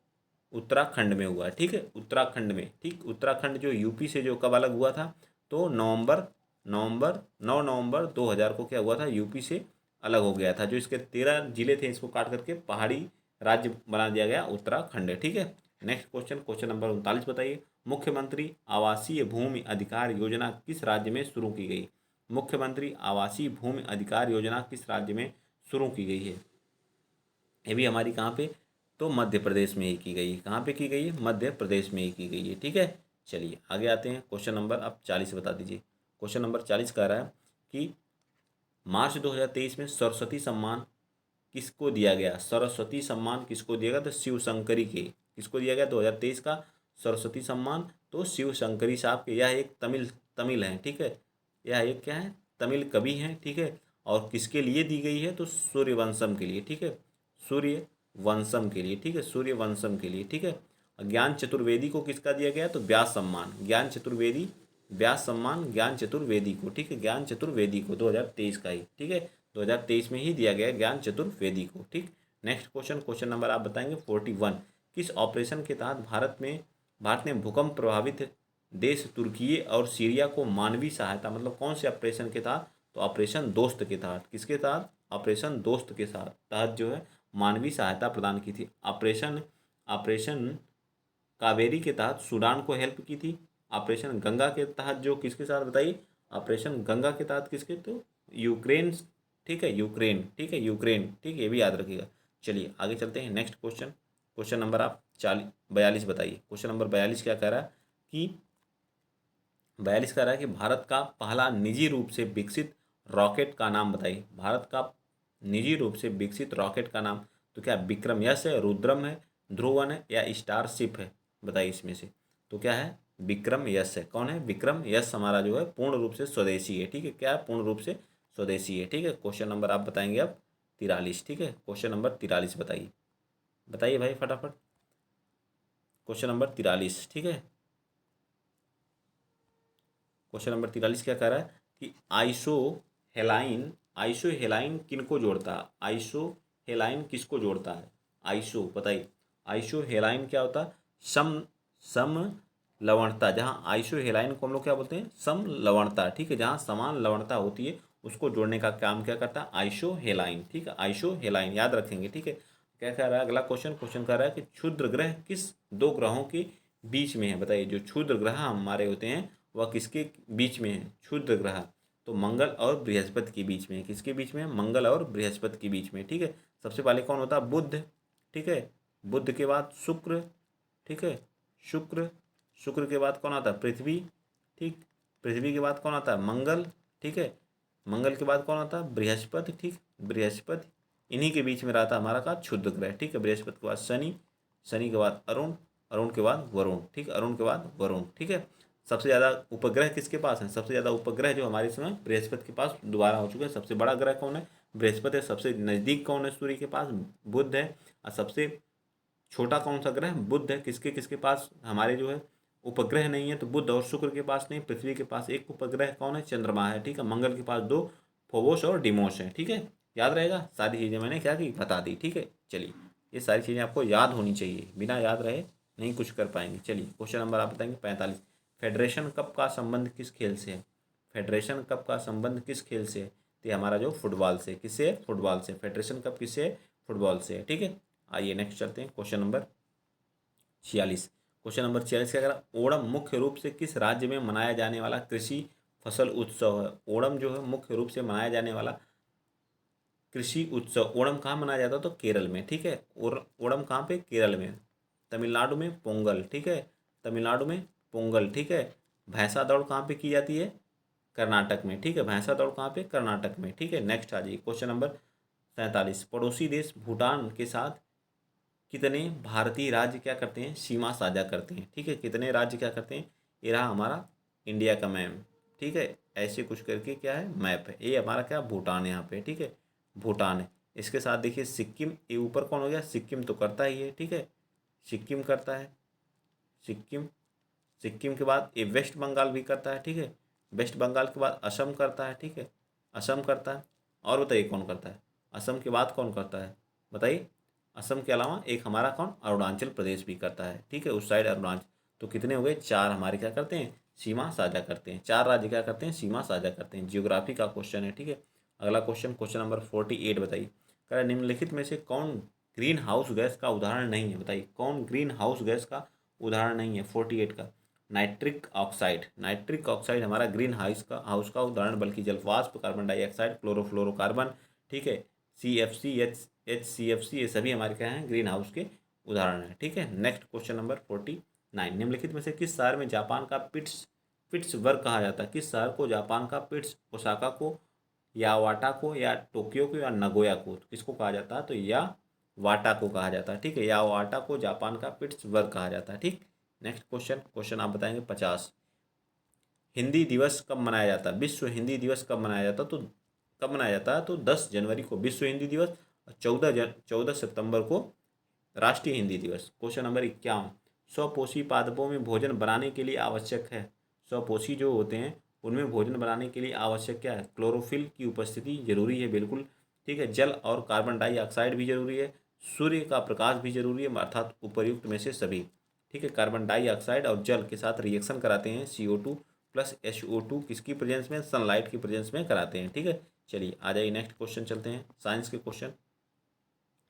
उत्तराखंड में हुआ है, ठीक है, उत्तराखंड में, ठीक। उत्तराखंड जो यूपी से जो कब अलग हुआ था, तो नवंबर नवंबर 9 नवंबर 2000 को क्या हुआ था, यूपी से अलग हो गया था। जो इसके 13 जिले थे, इसको काट करके पहाड़ी राज्य बना दिया गया उत्तराखंड है, ठीक है। नेक्स्ट क्वेश्चन, क्वेश्चन नंबर 39 बताइए। मुख्यमंत्री आवासीय भूमि अधिकार योजना किस राज्य में शुरू की गई? मुख्यमंत्री आवासीय भूमि अधिकार योजना किस राज्य में शुरू की गई है? ये भी हमारी कहाँ पे, तो मध्य प्रदेश में ही की गई है। कहाँ पे की गई है? मध्य प्रदेश में ही की गई है, ठीक है। चलिए आगे आते हैं। क्वेश्चन नंबर अब 40 बता दीजिए। क्वेश्चन नंबर 40 कह रहा है कि मार्च 2023 में सरस्वती सम्मान किसको दिया गया? सरस्वती सम्मान किसको दिया गया? तो शिव शंकरी के। किसको दिया गया 2023 का सरस्वती सम्मान? तो शिव शंकरी साहब के। यह एक तमिल तमिल हैं, ठीक है। यह एक क्या है? तमिल कवि हैं, ठीक है। और किसके लिए दी गई है? तो सूर्यवंशम के लिए, ठीक है। सूर्यवंशम के लिए, ठीक है, सूर्यवंशम के लिए, ठीक है। ज्ञान चतुर्वेदी को किसका दिया गया? तो व्यास सम्मान, ज्ञान चतुर्वेदी, व्यास सम्मान ज्ञान चतुर्वेदी को, ठीक है, ज्ञान चतुर्वेदी को 2023 का ही, ठीक है, 2023 में ही दिया गया ज्ञान चतुर्वेदी को, ठीक। नेक्स्ट क्वेश्चन, क्वेश्चन नंबर आप बताएंगे 41। किस ऑपरेशन के तहत भारत ने भूकंप प्रभावित देश तुर्की और सीरिया को मानवीय सहायता, मतलब कौन से ऑपरेशन के तहत? तो ऑपरेशन दोस्त के तहत। किसके तहत? ऑपरेशन दोस्त के साथ तहत जो है मानवीय सहायता प्रदान की थी। ऑपरेशन ऑपरेशन कावेरी के तहत सूडान को हेल्प की थी। ऑपरेशन गंगा के तहत जो किसके साथ बताइए? ऑपरेशन गंगा के तहत किसके? तो यूक्रेन, ठीक है, यूक्रेन, ठीक है, यूक्रेन, ठीक है, ये भी याद रखिएगा। चलिए आगे चलते हैं। नेक्स्ट क्वेश्चन, क्वेश्चन नंबर आप 42 बताइए। क्वेश्चन नंबर 42 क्या कह रहा है कि 42 कह रहा है कि भारत का पहला निजी रूप से विकसित रॉकेट का नाम बताइए। भारत का निजी रूप से विकसित रॉकेट का नाम, तो क्या विक्रम यस है, रुद्रम है, ध्रुवन है, या स्टारशिप है? बताइए इसमें से। तो क्या है? विक्रम यस है। कौन है? विक्रम यस हमारा जो है पूर्ण रूप से स्वदेशी है, ठीक है। क्या है? पूर्ण रूप से स्वदेशी है, ठीक है। क्वेश्चन नंबर आप बताएंगे अब 43, ठीक है। क्वेश्चन नंबर 43 बताइए, बताइए भाई फटाफट। क्वेश्चन नंबर 43, ठीक है। क्वेश्चन नंबर 43 क्या कह रहा है कि आइसो हेलाइन किनको जोड़ता है? आइसो हेलाइन किसको जोड़ता है? आइसो बताइए। आइसो हेलाइन क्या होता है? सम सम लवणता। जहाँ आइसो हेलाइन को हम लोग क्या बोलते हैं? सम लवणता, ठीक है। जहाँ समान लवणता होती है उसको जोड़ने का काम क्या करता है? आइसो हेलाइन, ठीक है, आइसो हेलाइन याद रखेंगे, ठीक है। क्या कह रहा है अगला क्वेश्चन? क्वेश्चन कह रहा है कि क्षुद्र ग्रह किस दो ग्रहों के बीच में है? बताइए। जो क्षुद्र ग्रह हमारे होते हैं वह किसके बीच में है? क्षुद्र ग्रह तो मंगल और बृहस्पति के बीच में है। किसके बीच में है? मंगल और बृहस्पति के बीच में, ठीक है। सबसे पहले कौन होता है? बुध, ठीक है। बुध के बाद शुक्र, ठीक है, शुक्र। शुक्र के बाद कौन आता है? पृथ्वी, ठीक। पृथ्वी के बाद कौन आता है? मंगल, ठीक है। मंगल के बाद कौन आता है? बृहस्पति, ठीक। बृहस्पति, इन्हीं के बीच में रहता है हमारा का क्षुद्र ग्रह, ठीक है। बृहस्पति के बाद शनि, शनि के बाद अरुण, अरुण के बाद वरुण, ठीक है, अरुण के बाद वरुण, ठीक है। सबसे ज़्यादा उपग्रह किसके पास है? सबसे ज़्यादा उपग्रह जो हमारे समय बृहस्पति के पास दोबारा हो चुके हैं। सबसे बड़ा ग्रह कौन है? बृहस्पति है। सबसे नज़दीक कौन है सूर्य के पास? बुध है। और सबसे छोटा कौन सा ग्रह? बुध है। किसके किसके पास हमारे जो है उपग्रह नहीं है? तो बुध और शुक्र के पास नहीं। पृथ्वी के पास एक उपग्रह कौन है? चंद्रमा है, ठीक है। मंगल के पास 2, फोबोस और डिमोस है, ठीक है। याद रहेगा। सारी चीज़ें मैंने क्या की? बता दी, ठीक है। चलिए ये सारी चीज़ें आपको याद होनी चाहिए, बिना याद रहे नहीं कुछ कर पाएंगे। चलिए क्वेश्चन नंबर आप बताएंगे 45। फेडरेशन कप का संबंध किस खेल से है? फेडरेशन कप का संबंध किस खेल से है? तो ये हमारा जो फुटबॉल से। किससे है? फुटबॉल से। फेडरेशन कप किससे है? फुटबॉल से है, ठीक है। आइए नेक्स्ट चलते हैं। Question number 46। क्वेश्चन नंबर 46 क्या करा? ओणम मुख्य रूप से किस राज्य में मनाया जाने वाला कृषि फसल उत्सव है? ओणम जो है मुख्य रूप से मनाया जाने वाला कृषि उत्सव। ओणम कहाँ मनाया जाता है? तो केरल में, ठीक है। और ओणम कहाँ पे? केरल में। तमिलनाडु में पोंगल, ठीक है। तमिलनाडु में पोंगल, ठीक है। भैंसा दौड़ कहाँ पे की जाती है? कर्नाटक में, ठीक है। भैंसा दौड़ कहाँ पे? कर्नाटक में, ठीक है। नेक्स्ट आ जाइए। Question number 47। पड़ोसी देश भूटान के साथ कितने भारतीय राज्य क्या करते हैं? सीमा साझा करते हैं, ठीक है। कितने राज्य क्या करते हैं? ये रहा हमारा इंडिया का मैप, ठीक है। ऐसे कुछ करके क्या है? मैप है। ये हमारा क्या? भूटान यहाँ पे, ठीक है। भूटान है। इसके साथ देखिए सिक्किम, ये ऊपर कौन हो गया? सिक्किम तो करता ही है, ठीक है। सिक्किम करता है। सिक्किम, सिक्किम के बाद ये वेस्ट बंगाल भी करता है, ठीक है। वेस्ट बंगाल के बाद असम करता है, ठीक है। असम करता है। और बताइए कौन करता है? असम के बाद कौन करता है? बताइए। असम के अलावा एक हमारा कौन, अरुणाचल प्रदेश भी करता है, ठीक है, उस साइड अरुणाचल। तो कितने हो गए, 4 हमारे क्या करते हैं, सीमा साझा करते हैं। 4 राज्य क्या करते हैं, सीमा साझा करते हैं। जियोग्राफी का क्वेश्चन है, ठीक है। अगला क्वेश्चन, क्वेश्चन नंबर 48 बताइए। कह रहा है निम्नलिखित में से कौन ग्रीन हाउस गैस का उदाहरण नहीं है, बताइए कौन ग्रीन हाउस गैस का उदाहरण नहीं है 48 का। नाइट्रिक ऑक्साइड, नाइट्रिक ऑक्साइड हमारा ग्रीन हाउस का उदाहरण, बल्कि जलवाष्प, कार्बन डाइऑक्साइड, क्लोरोफ्लोरोकार्बन, ठीक है, CFC, HCFC, ये सभी हमारे क्या हैं, ग्रीन हाउस के उदाहरण हैं, ठीक है। नेक्स्ट क्वेश्चन नंबर 49, निम्नलिखित में से किस शहर में जापान का पिट्सबर्ग कहा जाता है, किस शहर को जापान का ओसाका को, या वाटा को, या टोक्यो को, या नगोया को, तो किसको कहा जाता है, तो या वाटा को कहा जाता है, ठीक है, या वाटा को जापान का पिट्सबर्ग कहा जाता है, ठीक। नेक्स्ट क्वेश्चन, क्वेश्चन आप बताएंगे 50, हिंदी दिवस कब मनाया जाता है, विश्व हिंदी दिवस कब मनाया जाता है, तो कब मनाया जाता है, तो 10 जनवरी को विश्व हिंदी दिवस, और 14 सितंबर को राष्ट्रीय हिंदी दिवस। क्वेश्चन नंबर 51, स्वपोषी पादपों में भोजन बनाने के लिए आवश्यक है, स्वपोषी जो होते हैं उनमें भोजन बनाने के लिए आवश्यक क्या है, क्लोरोफिल की उपस्थिति जरूरी है, बिल्कुल, ठीक है। जल और कार्बन डाइऑक्साइड भी जरूरी है, सूर्य का प्रकाश भी जरूरी है, अर्थात उपर्युक्त में से सभी, ठीक है। कार्बन डाइऑक्साइड और जल के साथ रिएक्शन कराते हैं, CO2 प्लस SO2 किसकी प्रेजेंस में, सनलाइट की प्रेजेंस में कराते हैं, ठीक है। चलिए आ जाइए, नेक्स्ट क्वेश्चन चलते हैं, साइंस के क्वेश्चन,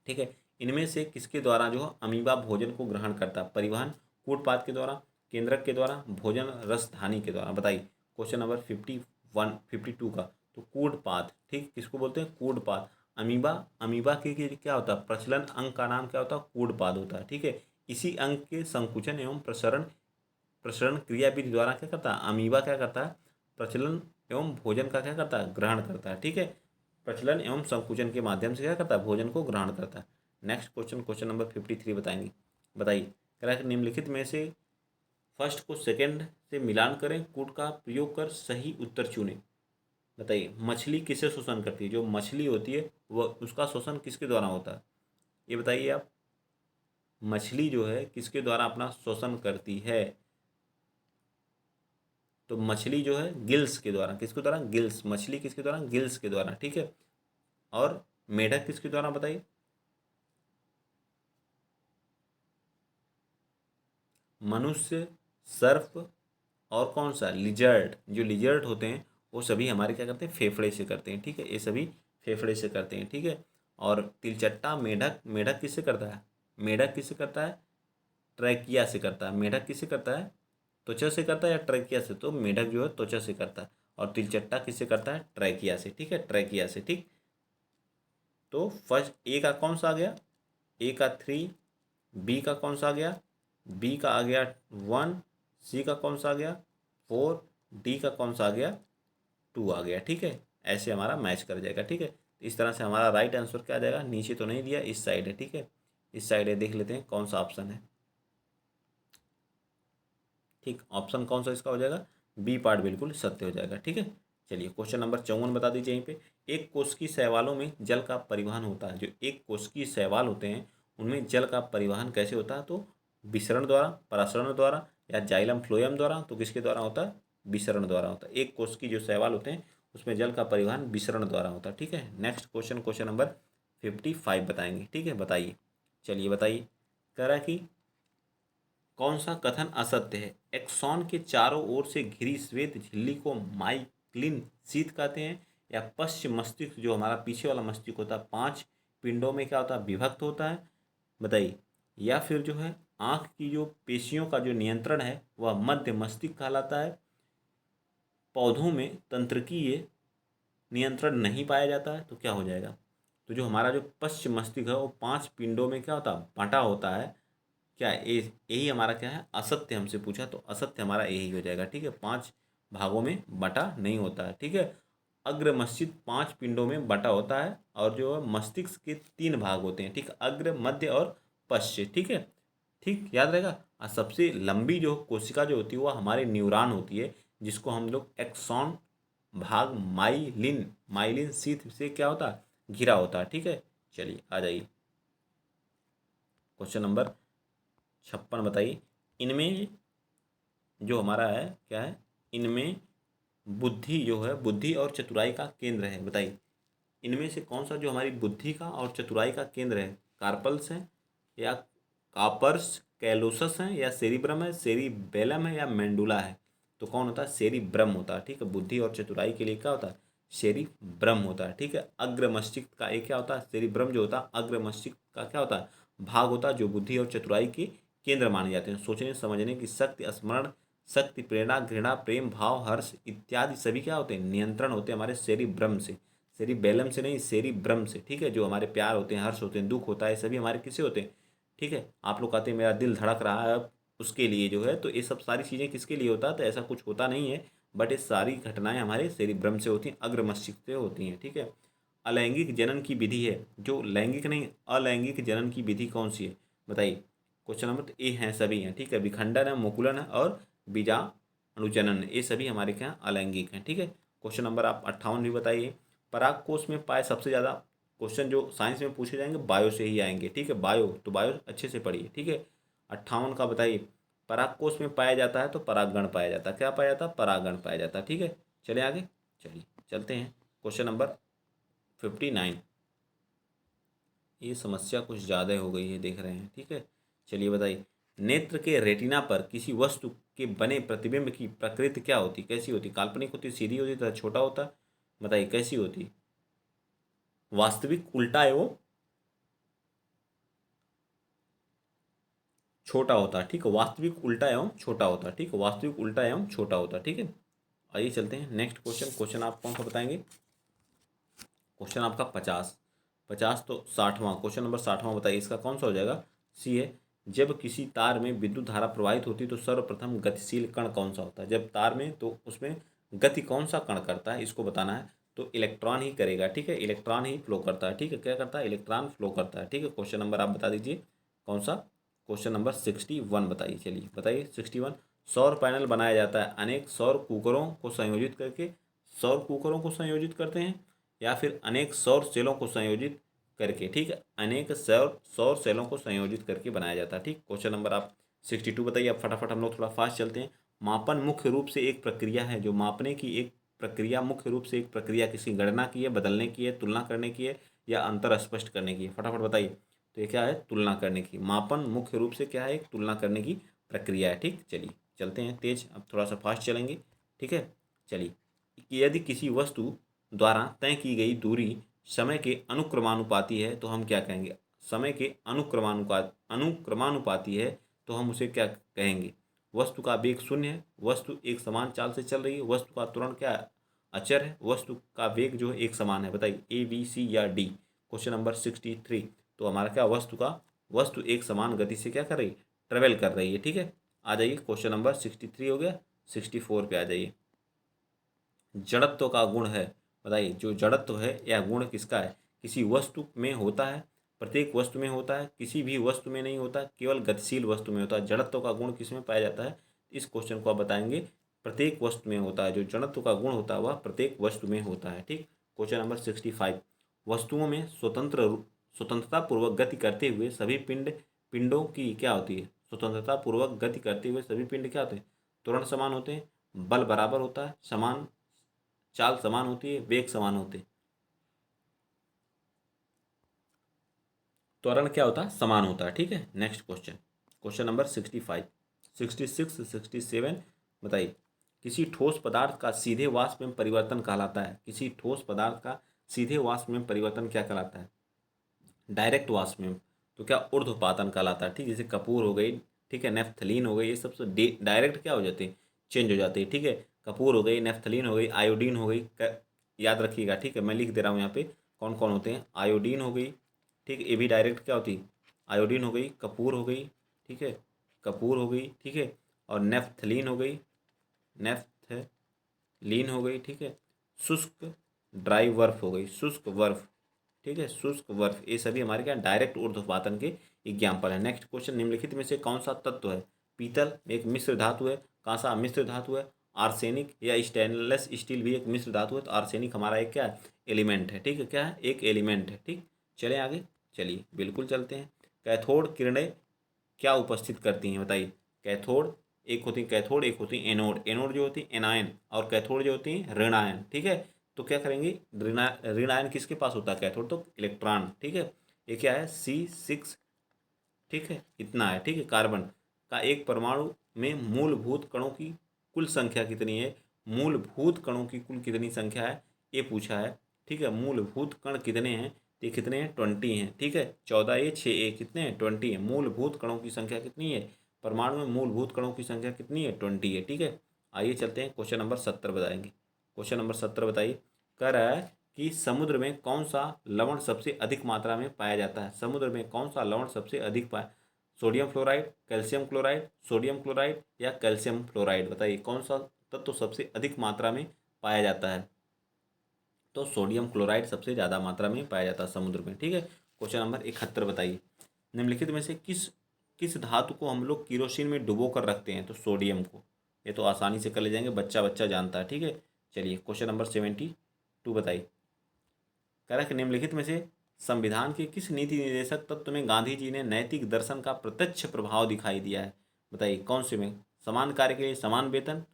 ठीक है। इनमें से किसके द्वारा जो है अमीबा भोजन को ग्रहण करता है, परिवहन, कूटपाद के द्वारा, केंद्रक के द्वारा, भोजन रसधानी के द्वारा, बताइए। क्वेश्चन नंबर 52 का, तो कूटपाद, ठीक, किसको बोलते हैं, कूटपाद। अमीबा, अमीबा के क्या होता है, प्रचलन अंग का नाम क्या होता है, कूटपाद होता है, ठीक है। इसी अंग के संकुचन एवं प्रसरण प्रसरण क्रियाविधि द्वारा क्या करता है, अमीबा क्या करता है, प्रचलन एवं भोजन का क्या करता है, ग्रहण करता है, ठीक है। प्रचलन एवं संकुचन के माध्यम से क्या करता है, भोजन को ग्रहण करता है। नेक्स्ट क्वेश्चन, क्वेश्चन नंबर 53 बताएंगे, बताइए। कह रहा है कि निम्नलिखित में से फर्स्ट को सेकंड से मिलान करें, कूट का प्रयोग कर सही उत्तर चुनें, बताइए। मछली किसे शोषण करती है, जो मछली होती है वह उसका शोषण किसके द्वारा होता है, ये बताइए आप। मछली जो है किसके द्वारा अपना शोषण करती है, तो मछली जो है गिल्स के द्वारा, किसके द्वारा, गिल्स, मछली किसके द्वारा, गिल्स के द्वारा, ठीक है। और मेढक किसके द्वारा, बताइए। मनुष्य, सर्प, और कौन सा, लिजर्ड, जो लिजर्ड होते हैं वो सभी हमारे क्या करते हैं, फेफड़े से करते हैं, ठीक है, ये सभी फेफड़े से करते हैं, ठीक है। और तिलचट्टा, मेढक, मेढक किससे करता है, मेढक किससे करता है, ट्रैकिया से करता है। मेढक किससे करता है, त्वचा से करता है या ट्रैकिया से, तो मेढक जो है त्वचा से करता है। और तिलचट्टा किससे करता है, ट्रैकिया से, ठीक है, ट्रैकिया से, ठीक। तो फर्स्ट ए का कौन सा आ गया, ए का 3, बी का कौन सा आ गया, बी का आ गया 1, सी का कौन सा आ गया 4, डी का कौन सा आ गया 2 आ गया, ठीक है। ऐसे हमारा मैच कर जाएगा, ठीक है। इस तरह से हमारा राइट आंसर क्या आ जाएगा, नीचे तो नहीं दिया, इस साइड है, ठीक है, इस साइड है, देख लेते हैं कौन सा ऑप्शन है, ठीक। ऑप्शन कौन सा इसका हो जाएगा, बी पार्ट बिल्कुल सत्य हो जाएगा, ठीक है। चलिए क्वेश्चन नंबर 54 बता दीजिए यहीं पे। एक कोशिकीय शैवालों में जल का परिवहन होता है, जो एक कोशिकीय शैवाल होते हैं उनमें जल का परिवहन कैसे होता है, तो विसरण द्वारा, परासरण द्वारा, या जाइलम फ्लोएम द्वारा, तो किसके द्वारा होता है, विसरण द्वारा होता है। एक कोशिकीय जो शैवाल होते हैं उसमें जल का परिवहन विसरण द्वारा होता है, ठीक है। नेक्स्ट क्वेश्चन, क्वेश्चन नंबर 55 बताएंगे, ठीक है, बताइए। चलिए बताइए, कह रहा है कि कौन सा कथन असत्य है, एक्सॉन के चारों ओर से घिरी श्वेत झिल्ली को माइक्लिन शीत कहते हैं, या पश्च मस्तिष्क जो हमारा पीछे वाला मस्तिष्क होता है 5 पिंडों में क्या होता है, विभक्त होता है, बताइए। या फिर जो है आँख की जो पेशियों का जो नियंत्रण है वह मध्य मस्तिष्क कहलाता है, पौधों में तंत्रिकीय नियंत्रण नहीं पाया जाता है, तो क्या हो जाएगा, तो जो हमारा जो पश्च मस्तिष्क है वो 5 पिंडों में क्या होता है, बांटा होता है, क्या यही हमारा क्या है, असत्य हमसे पूछा, तो असत्य हमारा यही हो जाएगा, ठीक है। 5 भागों में बटा नहीं होता है, ठीक है। अग्र मस्तिष्क 5 पिंडों में बटा होता है, और जो है मस्तिष्क के 3 भाग होते हैं, ठीक, अग्र, मध्य और पश्च, ठीक है, ठीक, याद रहेगा। और सबसे लंबी जो कोशिका जो होती है वह हमारे न्यूरॉन होती है, जिसको हम लोग एक्सॉन भाग माइलिन माइलिन शीथ से क्या होता है, घिरा होता है, ठीक है। चलिए आ जाइए, क्वेश्चन नंबर 56 बताइए। इनमें जो हमारा है क्या है, इनमें बुद्धि जो है, बुद्धि और चतुराई का केंद्र है, बताइए। इनमें से कौन सा जो हमारी बुद्धि का और चतुराई का केंद्र है कार्पल्स हैं या कार्पस कैलोसस हैं या सेरिब्रम है, सेरिबेलम है या मेंडुला है। तो कौन होता है? सेरिब्रम होता है। ठीक है, बुद्धि और चतुराई के लिए क्या होता है? सेरिब्रम होता है। ठीक है, अग्र मस्तिष्क का एक क्या होता है? सेरिब्रम जो होता है अग्र मस्तिष्क का क्या होता है? भाग होता है, जो बुद्धि और चतुराई के केंद्र माने जाते हैं। सोचने समझने की शक्ति, स्मरण शक्ति, प्रेरणा, घृणा, प्रेम भाव, हर्ष इत्यादि सभी क्या होते हैं? नियंत्रण होते हैं हमारे सेरिब्रम से, सेरिबेलम से नहीं, सेरिब्रम से। ठीक है, जो हमारे प्यार होते हैं, हर्ष होते हैं, दुख होता है, सभी हमारे किससे होते हैं? ठीक है, आप लोग कहते हैं मेरा दिल धड़क रहा है उसके लिए जो है, तो ये सब सारी चीज़ें किसके लिए होता है? तो ऐसा कुछ होता नहीं है, बट ये सारी घटनाएं हमारे सेरिब्रम से होती हैं, अग्र मस्तिष्क से होती हैं। ठीक है, अलैंगिक जनन की विधि है, जो लैंगिक नहीं अलैंगिक जनन की विधि कौन सी है? बताइए। क्वेश्चन नंबर तो ए हैं, सभी हैं। ठीक है, विखंडन है, मुकुलन है और बीजाणुजनन, ये सभी हमारे क्या हैं? अलैंगिक हैं। ठीक है, क्वेश्चन नंबर आप 58 भी बताइए। पराग कोष में पाए सबसे ज़्यादा, क्वेश्चन जो साइंस में पूछे जाएंगे बायो से ही आएंगे। ठीक है, बायो तो बायो अच्छे से पढ़िए। ठीक है, 58 का बताइए। पराग कोष में पाया जाता है तो परागगण पाया जाता है। क्या पाया जाता है? परागगण पाया जाता है। ठीक है, चले आगे, चलिए चलते हैं। Question number 59। ये समस्या कुछ ज़्यादा हो गई है, देख रहे हैं। ठीक है, चलिए बताइए। नेत्र के रेटिना पर किसी वस्तु के बने प्रतिबिंब की प्रकृति क्या होती? कैसी होती? काल्पनिक होती, सीधी होती तथा छोटा होता? बताइए कैसी होती? वास्तविक, उल्टा एवं छोटा होता है। ठीक है, वास्तविक, उल्टा एवं छोटा होता है। ठीक है, वास्तविक, उल्टा एवं छोटा होता है। ठीक है, आइए चलते हैं नेक्स्ट क्वेश्चन। क्वेश्चन आप कौन सा बताएंगे? क्वेश्चन आपका 50। 50 तो 60वां क्वेश्चन नंबर 60वां बताइए, इसका कौन सा हो जाएगा? सी है। जब किसी तार में विद्युत धारा प्रवाहित होती है तो सर्वप्रथम गतिशील कण कौन सा होता है? जब तार में, तो उसमें गति कौन सा कण करता है, इसको बताना है। तो इलेक्ट्रॉन ही करेगा। ठीक है, इलेक्ट्रॉन ही फ्लो करता है। ठीक है, क्या करता है? इलेक्ट्रॉन फ्लो करता है। ठीक है, क्वेश्चन नंबर आप बता दीजिए कौन सा? क्वेश्चन नंबर 61 बताइए। चलिए बताइए 61। सौर पैनल बनाया जाता है अनेक सौर कुकरों को संयोजित करके। सौर कुकरों को संयोजित करते हैं या फिर अनेक सौर सेलों को संयोजित करके। ठीक है, अनेक सौर सौर सेलों को संयोजित करके बनाया जाता है। ठीक, क्वेश्चन नंबर आप 62 बताइए। अब फटाफट हम लोग थोड़ा फास्ट चलते हैं। मापन मुख्य रूप से एक प्रक्रिया है, जो मापने की एक प्रक्रिया, मुख्य रूप से एक प्रक्रिया किसी गणना की है, बदलने की है, तुलना करने की है या अंतर स्पष्ट करने की है? फटाफट बताइए। तो ये क्या है? तुलना करने की। मापन मुख्य रूप से क्या है? एक तुलना करने की प्रक्रिया है। ठीक, चलिए चलते हैं तेज, अब थोड़ा सा फास्ट चलेंगे। ठीक है, चलिए। यदि किसी वस्तु द्वारा तय की गई दूरी समय के अनुक्रमानुपाती है तो हम क्या कहेंगे? समय के अनुक्रमानुपाती है तो हम उसे क्या कहेंगे? वस्तु का वेग शून्य है, वस्तु एक समान चाल से चल रही है, वस्तु का त्वरण क्या है? अचर है, वस्तु का वेग जो है एक समान है। बताइए ए, बी, सी या डी? Question number 63। तो हमारा क्या? वस्तु एक समान गति से क्या कर रही है? ट्रेवल कर रही है। ठीक है, आ जाइए क्वेश्चन नंबर 63 हो गया। 64 पे आ जाइए। जड़त्व का गुण है, बताइए जो जड़त्व है या गुण किसका है? किसी वस्तु में होता है, प्रत्येक वस्तु में होता है, किसी भी वस्तु में नहीं होता, केवल गतिशील वस्तु में होता है। जड़त्व का गुण किस में पाया जाता है? इस क्वेश्चन को आप बताएंगे। प्रत्येक वस्तु में होता है, जो जड़त्व का गुण होता है वह प्रत्येक वस्तु में होता है। ठीक, क्वेश्चन नंबर 65। वस्तुओं में स्वतंत्रता पूर्वक गति करते हुए सभी पिंडों की क्या होती है? स्वतंत्रता पूर्वक गति करते हुए सभी पिंड क्या होते हैं? त्वरण समान होते हैं, बल बराबर होता है, समान चाल समान होती है, वेग समान होते हैं, त्वरण क्या होता है? समान होता है। ठीक है, नेक्स्ट क्वेश्चन। क्वेश्चन नंबर 65, 66, 67 बताइए। किसी ठोस पदार्थ का सीधे वाष्प में परिवर्तन कहलाता है। किसी ठोस पदार्थ का सीधे वाष्प में परिवर्तन क्या कहलाता है? डायरेक्ट वाष्प में तो क्या? ऊर्ध्वपातन कहलाता है। ठीक, जैसे कपूर हो गई, ठीक है, नेफ्थलीन हो गई, ये सब डायरेक्ट क्या हो जाते हैं? चेंज हो जाते हैं। ठीक है, कपूर हो गई, नेफ्थलीन हो गई, आयोडीन हो गई, याद रखिएगा। ठीक है, मैं लिख दे रहा हूँ यहाँ पे कौन कौन होते हैं। आयोडीन हो गई, ठीक है, ये भी डायरेक्ट क्या होती है? आयोडीन हो गई, कपूर हो गई, ठीक है, कपूर हो गई, ठीक है, और नेफ्थलीन हो गई, नेफ्थलीन हो गई, ठीक है, शुष्क ड्राई बर्फ हो गई, शुष्क बर्फ, ठीक है, शुष्क बर्फ, ये सभी हमारे क्या? डायरेक्ट ऊर्ध्वपातन के एग्जाम्पल है। Next question. निम्नलिखित में से कौन सा तत्व है? पीतल एक मिश्र धातु है, कांसा मिश्र धातु है, आर्सेनिक या स्टेनलेस स्टील भी एक मिश्र धातु है। तो आर्सेनिक हमारा एक क्या है? एलिमेंट है। ठीक है, क्या है? एक एलिमेंट है। ठीक, चले आगे, चलिए बिल्कुल चलते हैं। कैथोड किरणें क्या उपस्थित करती हैं? बताइए। कैथोड एक होती है कैथोड, एक होती है एनोड। एनोड जो होती है एनायन और कैथोड जो होती है ऋणायन। ठीक है, तो क्या करेंगे? ऋणायन किसके पास होता है? कैथोड तो इलेक्ट्रॉन। ठीक है, ये क्या है C6, ठीक है, इतना है, ठीक है। कार्बन का एक परमाणु में मूलभूत कणों की कुल संख्या कितनी है, मूलभूत कणों की कुल कितनी संख्या है ये पूछा है, ठीक है। मूलभूत कण कितने हैं, ये कितने हैं, 20 हैं, ठीक है। 14A 6A कितने हैं, 20 है। मूलभूत कणों की संख्या कितनी है, परमाणु में मूलभूत कणों की संख्या कितनी है, 20 है, ठीक है। आइए चलते हैं क्वेश्चन नंबर 70 बताएंगे। क्वेश्चन नंबर 70 बताइए। कह रहा है कि समुद्र में कौन सा लवण सबसे अधिक मात्रा में पाया जाता है, समुद्र में कौन सा लवण सबसे अधिक पाया, sodium fluoride, calcium chloride, sodium chloride या कैल्शियम फ्लोराइड, बताइए कौन सा तत्व सबसे अधिक मात्रा में पाया जाता है। तो सोडियम क्लोराइड सबसे ज़्यादा मात्रा में पाया जाता है समुद्र में, ठीक है। क्वेश्चन नंबर 71 बताइए। निम्नलिखित में से किस किस धातु को हम लोग केरोसिन में डुबो कर रखते हैं, तो सोडियम को। ये तो आसानी से कर ले जाएंगे, बच्चा बच्चा जानता है, ठीक है। चलिए क्वेश्चन नंबर 72 बताइए। कह रहा है कि निम्नलिखित में से संविधान के किस नीति निर्देशक तत्व में गांधी जी ने नैतिक दर्शन का प्रत्यक्ष प्रभाव दिखाई दिया है, बताइए कौन से में। समान कार्य के लिए समान वेतन,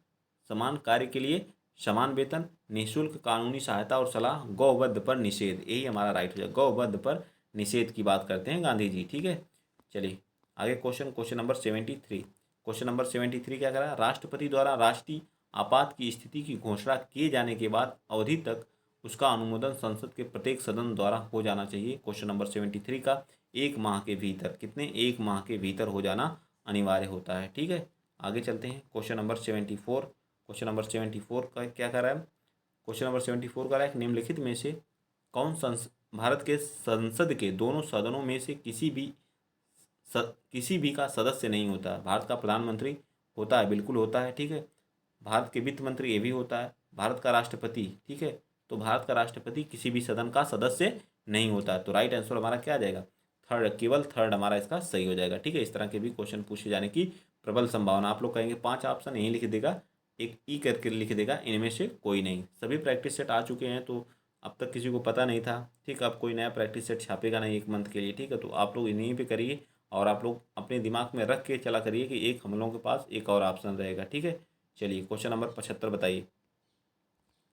समान कार्य के लिए समान वेतन, निःशुल्क कानूनी सहायता और सलाह, गौवध पर निषेध, यही हमारा राइट हो जाएगा। गौवध पर निषेध की बात करते हैं गांधी जी, ठीक है। चलिए आगे क्वेश्चन नंबर 73। क्वेश्चन नंबर 73 क्या करा, राष्ट्रपति द्वारा राष्ट्रीय आपात की स्थिति की घोषणा किए जाने के बाद अवधि तक उसका अनुमोदन संसद के प्रत्येक सदन द्वारा हो जाना चाहिए। क्वेश्चन नंबर 73 का 1 माह के भीतर, कितने, 1 माह के भीतर हो जाना अनिवार्य होता है, ठीक है। आगे चलते हैं क्वेश्चन नंबर 74। क्वेश्चन नंबर 74 का क्या कर रहा है, क्वेश्चन नंबर 74 का है निम्नलिखित में से कौन भारत के संसद के दोनों सदनों में से किसी भी का सदस्य नहीं होता है। भारत का प्रधानमंत्री होता है, बिल्कुल होता है, ठीक है। भारत के वित्त मंत्री ये भी होता है, भारत का राष्ट्रपति, ठीक है। तो भारत का राष्ट्रपति किसी भी सदन का सदस्य नहीं होता है। तो राइट आंसर हमारा क्या आ जाएगा, थर्ड, केवल थर्ड हमारा इसका सही हो जाएगा, ठीक है। इस तरह के भी क्वेश्चन पूछे जाने की प्रबल संभावना। आप लोग कहेंगे 5 ऑप्शन यही लिख देगा, एक ई करके लिख देगा, इनमें से कोई नहीं। सभी प्रैक्टिस सेट आ चुके हैं, तो अब तक किसी को पता नहीं था, ठीक है। अब कोई नया प्रैक्टिस सेट छापेगा नहीं 1 मंथ के लिए, ठीक है। तो आप लोग इन्हीं पे करिए और आप लोग अपने दिमाग में रख के चला करिए कि एक हम लोगों के पास एक और ऑप्शन रहेगा, ठीक है। चलिए क्वेश्चन नंबर 75 बताइए।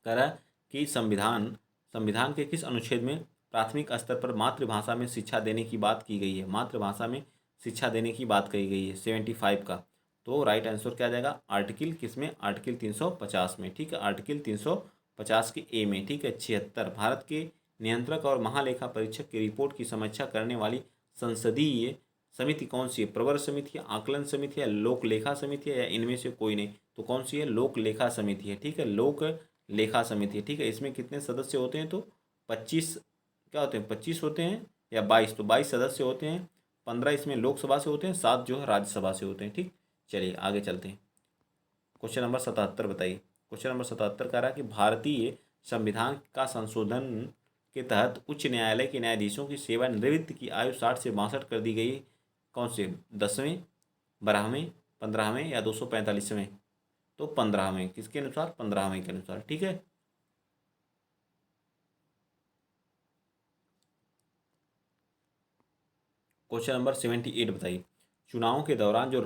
कह रहा है कि संविधान संविधान के किस अनुच्छेद में प्राथमिक स्तर पर मातृभाषा में शिक्षा देने की बात की गई है, मातृभाषा में शिक्षा देने की बात कही गई है 75 का। तो राइट आंसर क्या जाएगा, आर्टिकल किसमें, आर्टिकल 350 में, ठीक है। आर्टिकल 350 के ए में, ठीक है। 76 भारत के नियंत्रक और महालेखा परीक्षक की रिपोर्ट की समीक्षा करने वाली संसदीय समिति कौन सी है, प्रवर समिति है, आकलन समिति है, लोक लेखा समिति है या इनमें से कोई नहीं। तो कौन सी है, लोक लेखा समिति है, ठीक है। लोक लेखा समिति है, ठीक है। इसमें कितने सदस्य होते हैं, तो 25, क्या होते हैं, 25 होते हैं या 22, तो 22 सदस्य होते हैं। 15 इसमें लोकसभा से होते हैं, 7 जो है राज्यसभा से होते हैं, ठीक। चलिए आगे चलते हैं। क्वेश्चन नंबर 77 बताइए। क्वेश्चन नंबर 77 कह रहा है कि भारतीय संविधान का संशोधन के तहत उच्च न्यायालय के न्यायाधीशों की सेवानिवृत्ति की आयु 60 से 62 कर दी गई, कौन से, 10वें, 12वें, 15वें या 245वें। तो 15वें, किसके अनुसार, 15वें के अनुसार, ठीक है। क्वेश्चन नंबर 78 बताइए। चुनावों के दौरान जो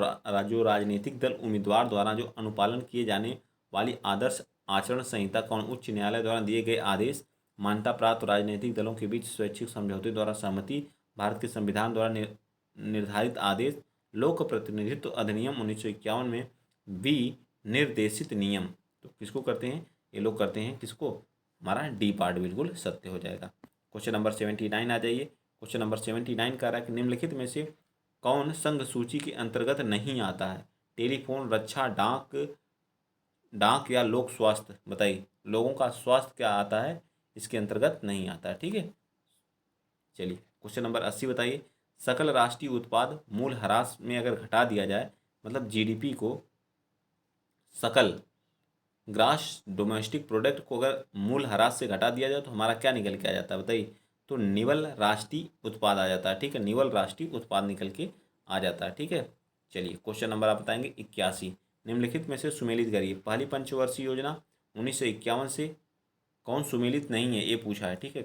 राजनीतिक दल उम्मीदवार द्वारा जो अनुपालन किए जाने वाली आदर्श आचरण संहिता कौन, उच्च न्यायालय द्वारा दिए गए आदेश, मान्यता प्राप्त राजनीतिक दलों के बीच स्वैच्छिक समझौते द्वारा सहमति, भारत के संविधान द्वारा निर्धारित आदेश, लोक प्रतिनिधित्व अधिनियम 1951 में विनिर्देशित नियम। तो किसको करते हैं, ये लोग करते हैं किसको, हमारा डी पार्ट बिल्कुल सत्य हो जाएगा। क्वेश्चन नंबर 79 आ जाइए। क्वेश्चन नंबर 79 कह रहा है कि निम्नलिखित में से कौन संघ सूची के अंतर्गत नहीं आता है, टेलीफोन, रक्षा, डाक या लोक स्वास्थ्य, बताइए लोगों का स्वास्थ्य क्या आता है, इसके अंतर्गत नहीं आता है, ठीक है। चलिए क्वेश्चन नंबर 80 बताइए। सकल राष्ट्रीय उत्पाद मूल ह्रास में अगर घटा दिया जाए, मतलब जीडीपी को, सकल ग्रास डोमेस्टिक प्रोडक्ट को अगर मूल ह्रास से घटा दिया जाए तो हमारा क्या निकल के आ जाता है, बताइए। तो निवल राष्ट्रीय उत्पाद आ जाता है, ठीक है। निवल राष्ट्रीय उत्पाद निकल के आ जाता है, ठीक है। चलिए क्वेश्चन नंबर आप बताएंगे 81। निम्नलिखित में से सुमेलित करिए, पहली पंचवर्षीय योजना 1951 से कौन सुमेलित नहीं है, ये पूछा है, ठीक है।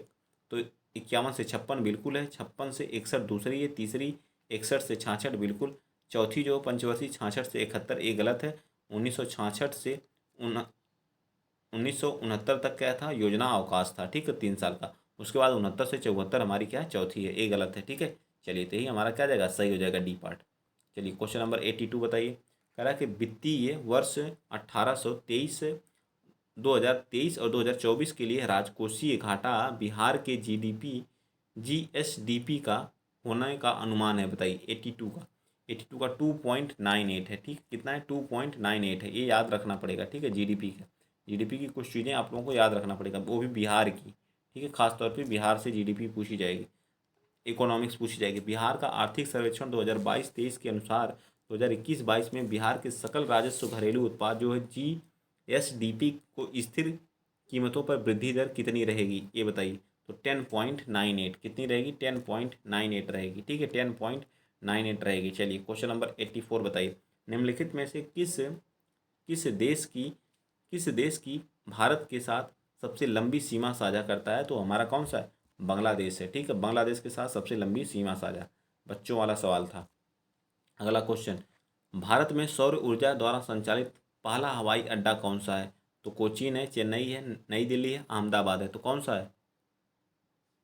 तो 51 से 56 बिल्कुल है, 56 से 61 दूसरी है, तीसरी 61 से 66 बिल्कुल, चौथी जो पंचवर्षीय 66 से 71 ये गलत है। 1966 से 1969 तक क्या था, योजना अवकाश था, ठीक है, 3 साल का। उसके बाद 69 से 74 हमारी क्या है, चौथी है, ए गलत है, ठीक है। चलिए तो यही हमारा क्या जाएगा, सही हो जाएगा, डी पार्ट। चलिए क्वेश्चन नंबर 82 बताइए। कह रहा है कि वित्तीय वर्ष 1823 2023 और 2024 के लिए राजकोषीय घाटा बिहार के जीएसडीपी का होने का अनुमान है, बताइए। 82 का 2.98 है, ठीक। कितना है, 2.98 है, ये याद रखना पड़ेगा, ठीक है। जीडीपी की कुछ चीज़ें आप लोगों को याद रखना पड़ेगा, वो भी बिहार की, ठीक है। खासतौर पे बिहार से जीडीपी पूछी जाएगी, इकोनॉमिक्स पूछी जाएगी। बिहार का आर्थिक सर्वेक्षण 2022-23 के अनुसार 2021-22 में बिहार के सकल राजस्व घरेलू उत्पाद जो है जीएसडीपी को स्थिर कीमतों पर वृद्धि दर कितनी रहेगी, ये बताइए। तो 10.98 कितनी रहेगी, 10.98 रहेगी, ठीक है, 10.98 रहेगी। चलिए क्वेश्चन नंबर 84 बताइए। निम्नलिखित में से किस देश की भारत के साथ सबसे लंबी सीमा साझा करता है, तो हमारा कौन सा है, बांग्लादेश है, ठीक है। बांग्लादेश के साथ सबसे लंबी सीमा साझा, बच्चों वाला सवाल था। अगला क्वेश्चन, भारत में सौर ऊर्जा द्वारा संचालित पहला हवाई अड्डा कौन सा है, तो कोचीन है, चेन्नई है, नई दिल्ली है, अहमदाबाद है, तो कौन सा है।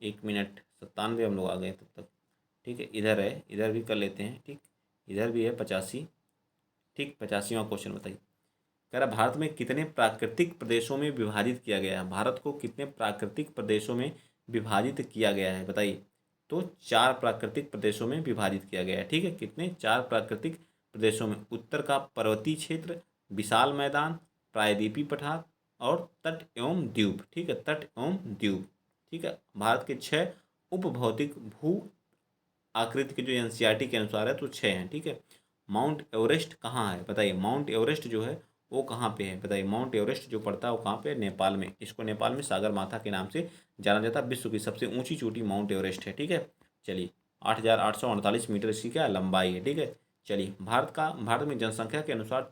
1 मिनट 97 हम लोग आ गए तब तक, ठीक है। इधर है, इधर भी कर लेते हैं, ठीक। इधर भी है 85, ठीक। 85वां क्वेश्चन बताइए। कह रहा भारत में कितने प्राकृतिक प्रदेशों में विभाजित किया गया है, भारत को कितने प्राकृतिक प्रदेशों में विभाजित किया गया है, बताइए। तो 4 प्राकृतिक प्रदेशों में विभाजित किया गया है, ठीक है। कितने, 4 प्राकृतिक प्रदेशों में। उत्तर का पर्वतीय क्षेत्र, विशाल मैदान, प्रायद्वीपीय पठार और तट एवं द्वीप, ठीक है, तट एवं द्वीप, ठीक है। भारत के 6 उपभौतिक भू आकृति के जो एनसीईआरटी के अनुसार है तो 6 हैं, ठीक है। माउंट एवरेस्ट कहाँ है, बताइए। माउंट एवरेस्ट जो है वो कहाँ पे है, बताइए। माउंट एवरेस्ट जो पड़ता है वो कहाँ पे है, नेपाल में। इसको नेपाल में सागर माथा के नाम से जाना जाता है। विश्व की सबसे ऊंची चोटी माउंट एवरेस्ट है, ठीक है। चलिए 8,848 मीटर इसकी क्या लंबाई है, ठीक है। चलिए भारत में जनसंख्या के अनुसार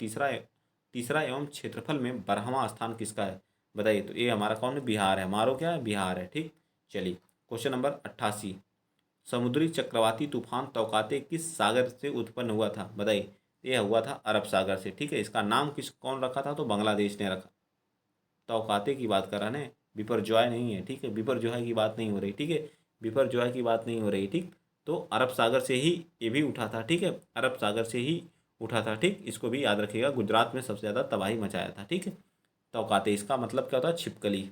तीसरा एवं क्षेत्रफल में 12वां स्थान किसका है, बताइए। तो ये हमारा कौन है, बिहार है, हमारा क्या है, बिहार है, ठीक। चलिए क्वेश्चन नंबर 88, समुद्री चक्रवाती तूफान तौकाते किस सागर से उत्पन्न हुआ था, बताइए। यह हुआ था अरब सागर से, ठीक है। इसका नाम कौन रखा था, तो बांग्लादेश ने रखा। तौकाते की बात कर रहा है, बिपरजॉय नहीं है, ठीक है। बिपरजॉय की बात नहीं हो रही, ठीक है। बिपरजॉय की बात नहीं हो रही, ठीक। तो अरब सागर से ही ये भी उठा था, ठीक है। अरब सागर से ही उठा था, ठीक। इसको भी याद रखिएगा, गुजरात में सबसे ज़्यादा तबाही मचाया था, ठीक है। तौकाते, इसका मतलब क्या होता है, छिपकली।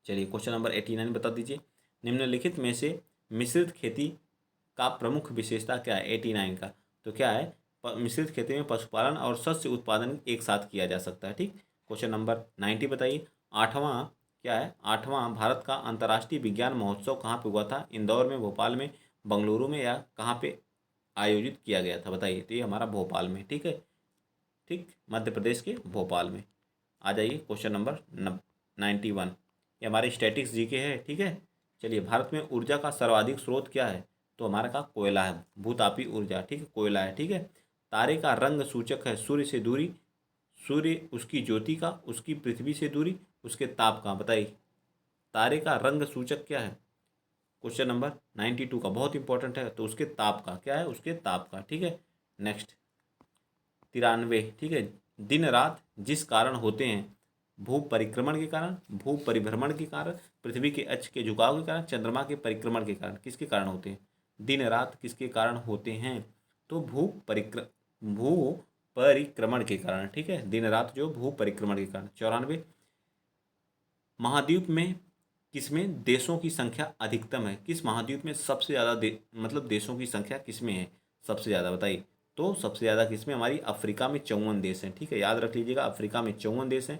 चलिए क्वेश्चन नंबर 89 बता दीजिए। निम्नलिखित में से मिश्रित खेती का प्रमुख विशेषता क्या है, 89 का। तो क्या है, मिश्रित खेती में पशुपालन और शस्य उत्पादन एक साथ किया जा सकता है, ठीक। क्वेश्चन नंबर 90 बताइए। आठवां क्या है, आठवां भारत का अंतर्राष्ट्रीय विज्ञान महोत्सव कहाँ पे हुआ था, इंदौर में, भोपाल में, बंगलुरु में, या कहाँ पे आयोजित किया गया था, बताइए। तो ये हमारा भोपाल में, ठीक है, ठीक, मध्य प्रदेश के भोपाल में। आ जाइए क्वेश्चन नंबर 91, ये हमारे स्टैटिक्स जीके है, ठीक है। चलिए भारत में ऊर्जा का सर्वाधिक स्रोत क्या है, तो हमारे का कोयला है, भूतापी ऊर्जा, ठीक है, कोयला है, ठीक है। तारे का रंग सूचक है सूर्य से दूरी, सूर्य उसकी ज्योति का, उसकी पृथ्वी से दूरी, उसके ताप का, बताइए। तारे का रंग सूचक क्या है, क्वेश्चन नंबर 92 का बहुत इंपॉर्टेंट है, तो उसके ताप का, क्या है, उसके ताप का, ठीक है। नेक्स्ट 93, ठीक है। दिन रात जिस कारण होते हैं, भू परिक्रमण के कारण, भू परिभ्रमण के कारण, पृथ्वी के अक्ष के झुकाव के कारण, चंद्रमा के परिक्रमण के कारण, किसके कारण होते हैं, दिन रात किसके कारण होते हैं, तो भू परिक्रमण के कारण, ठीक है। दिन रात जो भू परिक्रमण के कारण। 94, महाद्वीप में किसमें देशों की संख्या अधिकतम है, किस महाद्वीप में सबसे ज़्यादा मतलब देशों की संख्या किसमें है सबसे ज़्यादा, बताइए। तो सबसे ज़्यादा किसमें, हमारी अफ्रीका में 54 देश हैं, ठीक है, याद रख लीजिएगा, अफ्रीका में 54 देश हैं।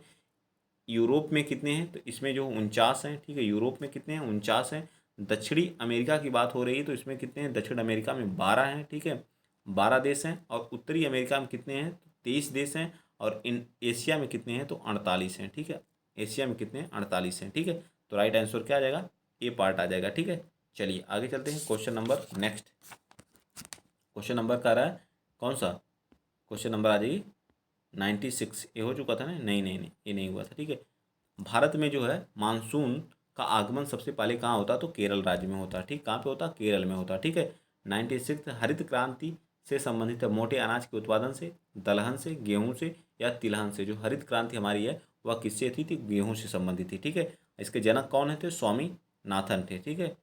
यूरोप में कितने हैं, तो इसमें जो 49 हैं, ठीक है, यूरोप में कितने हैं, 49 हैं। दक्षिणी अमेरिका की बात हो रही है तो इसमें कितने हैं, दक्षिण अमेरिका में 12 हैं, ठीक है, 12 देश हैं। और उत्तरी अमेरिका में कितने हैं, 23 देश हैं। और इन एशिया में कितने हैं, तो 48 हैं, ठीक है। एशिया में कितने हैं, 48 हैं, ठीक है। तो राइट आंसर क्या आ जाएगा, ए पार्ट आ जाएगा, ठीक है। चलिए आगे चलते हैं, question number next. Question number का रहा है कौन सा, क्वेश्चन नंबर आ जाइए 96, ये हो चुका था ना, नहीं नहीं नहीं, ये नहीं हुआ था, ठीक है। भारत में जो है मानसून का आगमन सबसे पहले कहाँ होता है, तो केरल राज्य में होता है, ठीक। कहाँ पे होता है, केरल में होता है, ठीक है। 96 हरित क्रांति से संबंधित है, मोटे अनाज के उत्पादन से, दलहन से, गेहूं से, या तिलहन से। जो हरित क्रांति हमारी है वह किससे थी, गेहूं से संबंधित थी, ठीक है। इसके जनक कौन थे? स्वामीनाथन थे, ठीक है,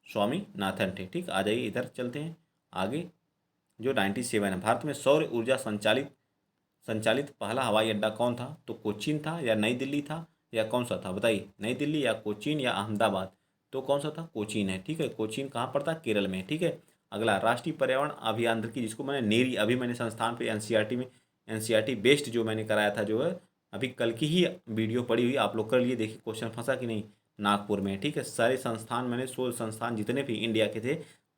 स्वामीनाथन थे। ठीक, आ जाइए इधर चलते हैं आगे। जो 97 है, भारत में सौर ऊर्जा संचालित पहला हवाई अड्डा कौन था? तो कोचीन था या नई दिल्ली था या कौन सा था? बताइए, नई दिल्ली या कोचीन या अहमदाबाद? तो कौन सा था? कोचीन है, ठीक है। कोचीन कहाँ पड़ता? केरल में, ठीक है। अगला, राष्ट्रीय पर्यावरण अभियांत्रिकी, जिसको मैंने नेरी, अभी मैंने संस्थान पे एनसीईआरटी में, एनसीईआरटी बेस्ड जो मैंने कराया था, जो है अभी कल की ही वीडियो पड़ी हुई, आप लोग कर लिए, देखिए क्वेश्चन फंसा कि नहीं। नागपुर में, ठीक है। सारे संस्थान मैंने 16 संस्थान जितने भी इंडिया के थे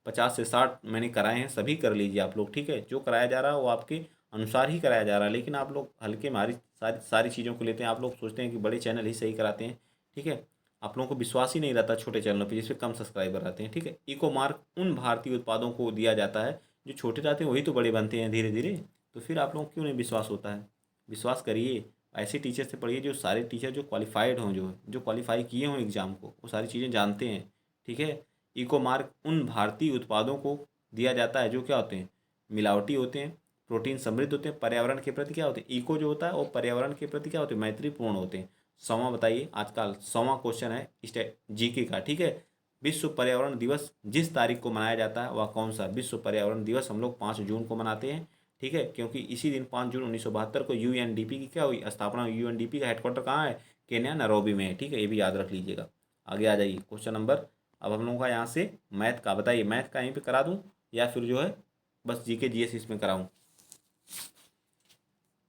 50 से 60 मैंने कराए हैं, सभी कर लीजिए आप लोग, ठीक है। जो कराया जा रहा है वो आपके अनुसार ही कराया जा रहा है, लेकिन आप लोग हल्के में सारी सारी चीज़ों को लेते हैं। आप लोग सोचते हैं कि बड़े चैनल ही सही कराते हैं, ठीक है। आप लोगों को विश्वास ही नहीं रहता छोटे चैनलों पे जिसपे कम सब्सक्राइबर रहते हैं, ठीक है। इको मार्क उन भारतीय उत्पादों को दिया जाता है जो छोटे रहते हैं, वही तो बड़े बनते हैं धीरे धीरे। तो फिर आप लोगों को क्यों नहीं विश्वास होता है? विश्वास करिए, ऐसे टीचर से पढ़िए, जो सारे टीचर जो क्वालिफाइड हों, जो क्वालिफाई किए हों एग्ज़ाम को, वो सारी चीज़ें जानते हैं, ठीक है। इको मार्क उन भारतीय उत्पादों को दिया जाता है जो क्या होते हैं? मिलावटी होते हैं, प्रोटीन समृद्ध होते हैं, पर्यावरण के प्रति क्या होते हैं? इको जो होता है वो पर्यावरण के प्रति क्या होते हैं? मैत्रीपूर्ण होते हैं। 100वां बताइए, आजकल 100वां क्वेश्चन है जीके का, ठीक है। विश्व पर्यावरण दिवस जिस तारीख को मनाया जाता है वह कौन सा? विश्व पर्यावरण दिवस हम लोग 5 जून को मनाते हैं, ठीक है, क्योंकि इसी दिन 5 जून 1972 को यूएनडीपी की क्या हुई? स्थापना। यूएनडीपी का हेडक्वार्टर कहाँ है? केन्या नैरोबी में है, ठीक है, ये भी याद रख लीजिएगा। आगे आ जाइए, क्वेश्चन नंबर अब हम लोगों का यहाँ से मैथ का। बताइए, मैथ का यहीं पे करा दूँ या फिर जो है बस जीके जीएस इसमें कराऊँ?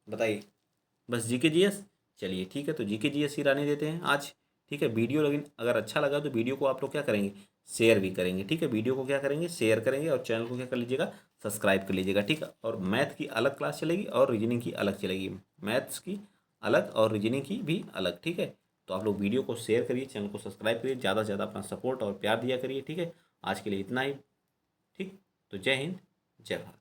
बताइए, बस जीके जीएस? चलिए ठीक है, तो जीके जीएस ही रहने देते हैं आज, ठीक है। वीडियो लेकिन अगर अच्छा लगा तो वीडियो को आप लोग क्या करेंगे? शेयर भी करेंगे, ठीक है। वीडियो को क्या करेंगे? शेयर करेंगे, और चैनल को क्या कर लीजिएगा? सब्सक्राइब कर लीजिएगा, ठीक है। और मैथ की अलग क्लास चलेगी और रीजनिंग की अलग चलेगी, मैथ्स की अलग और रीजनिंग की भी अलग, ठीक है। तो आप लोग वीडियो को शेयर करिए, चैनल को सब्सक्राइब करिए, ज़्यादा से ज़्यादा अपना सपोर्ट और प्यार दिया करिए, ठीक है। आज के लिए इतना ही, ठीक। तो जय हिंद, जय भारत।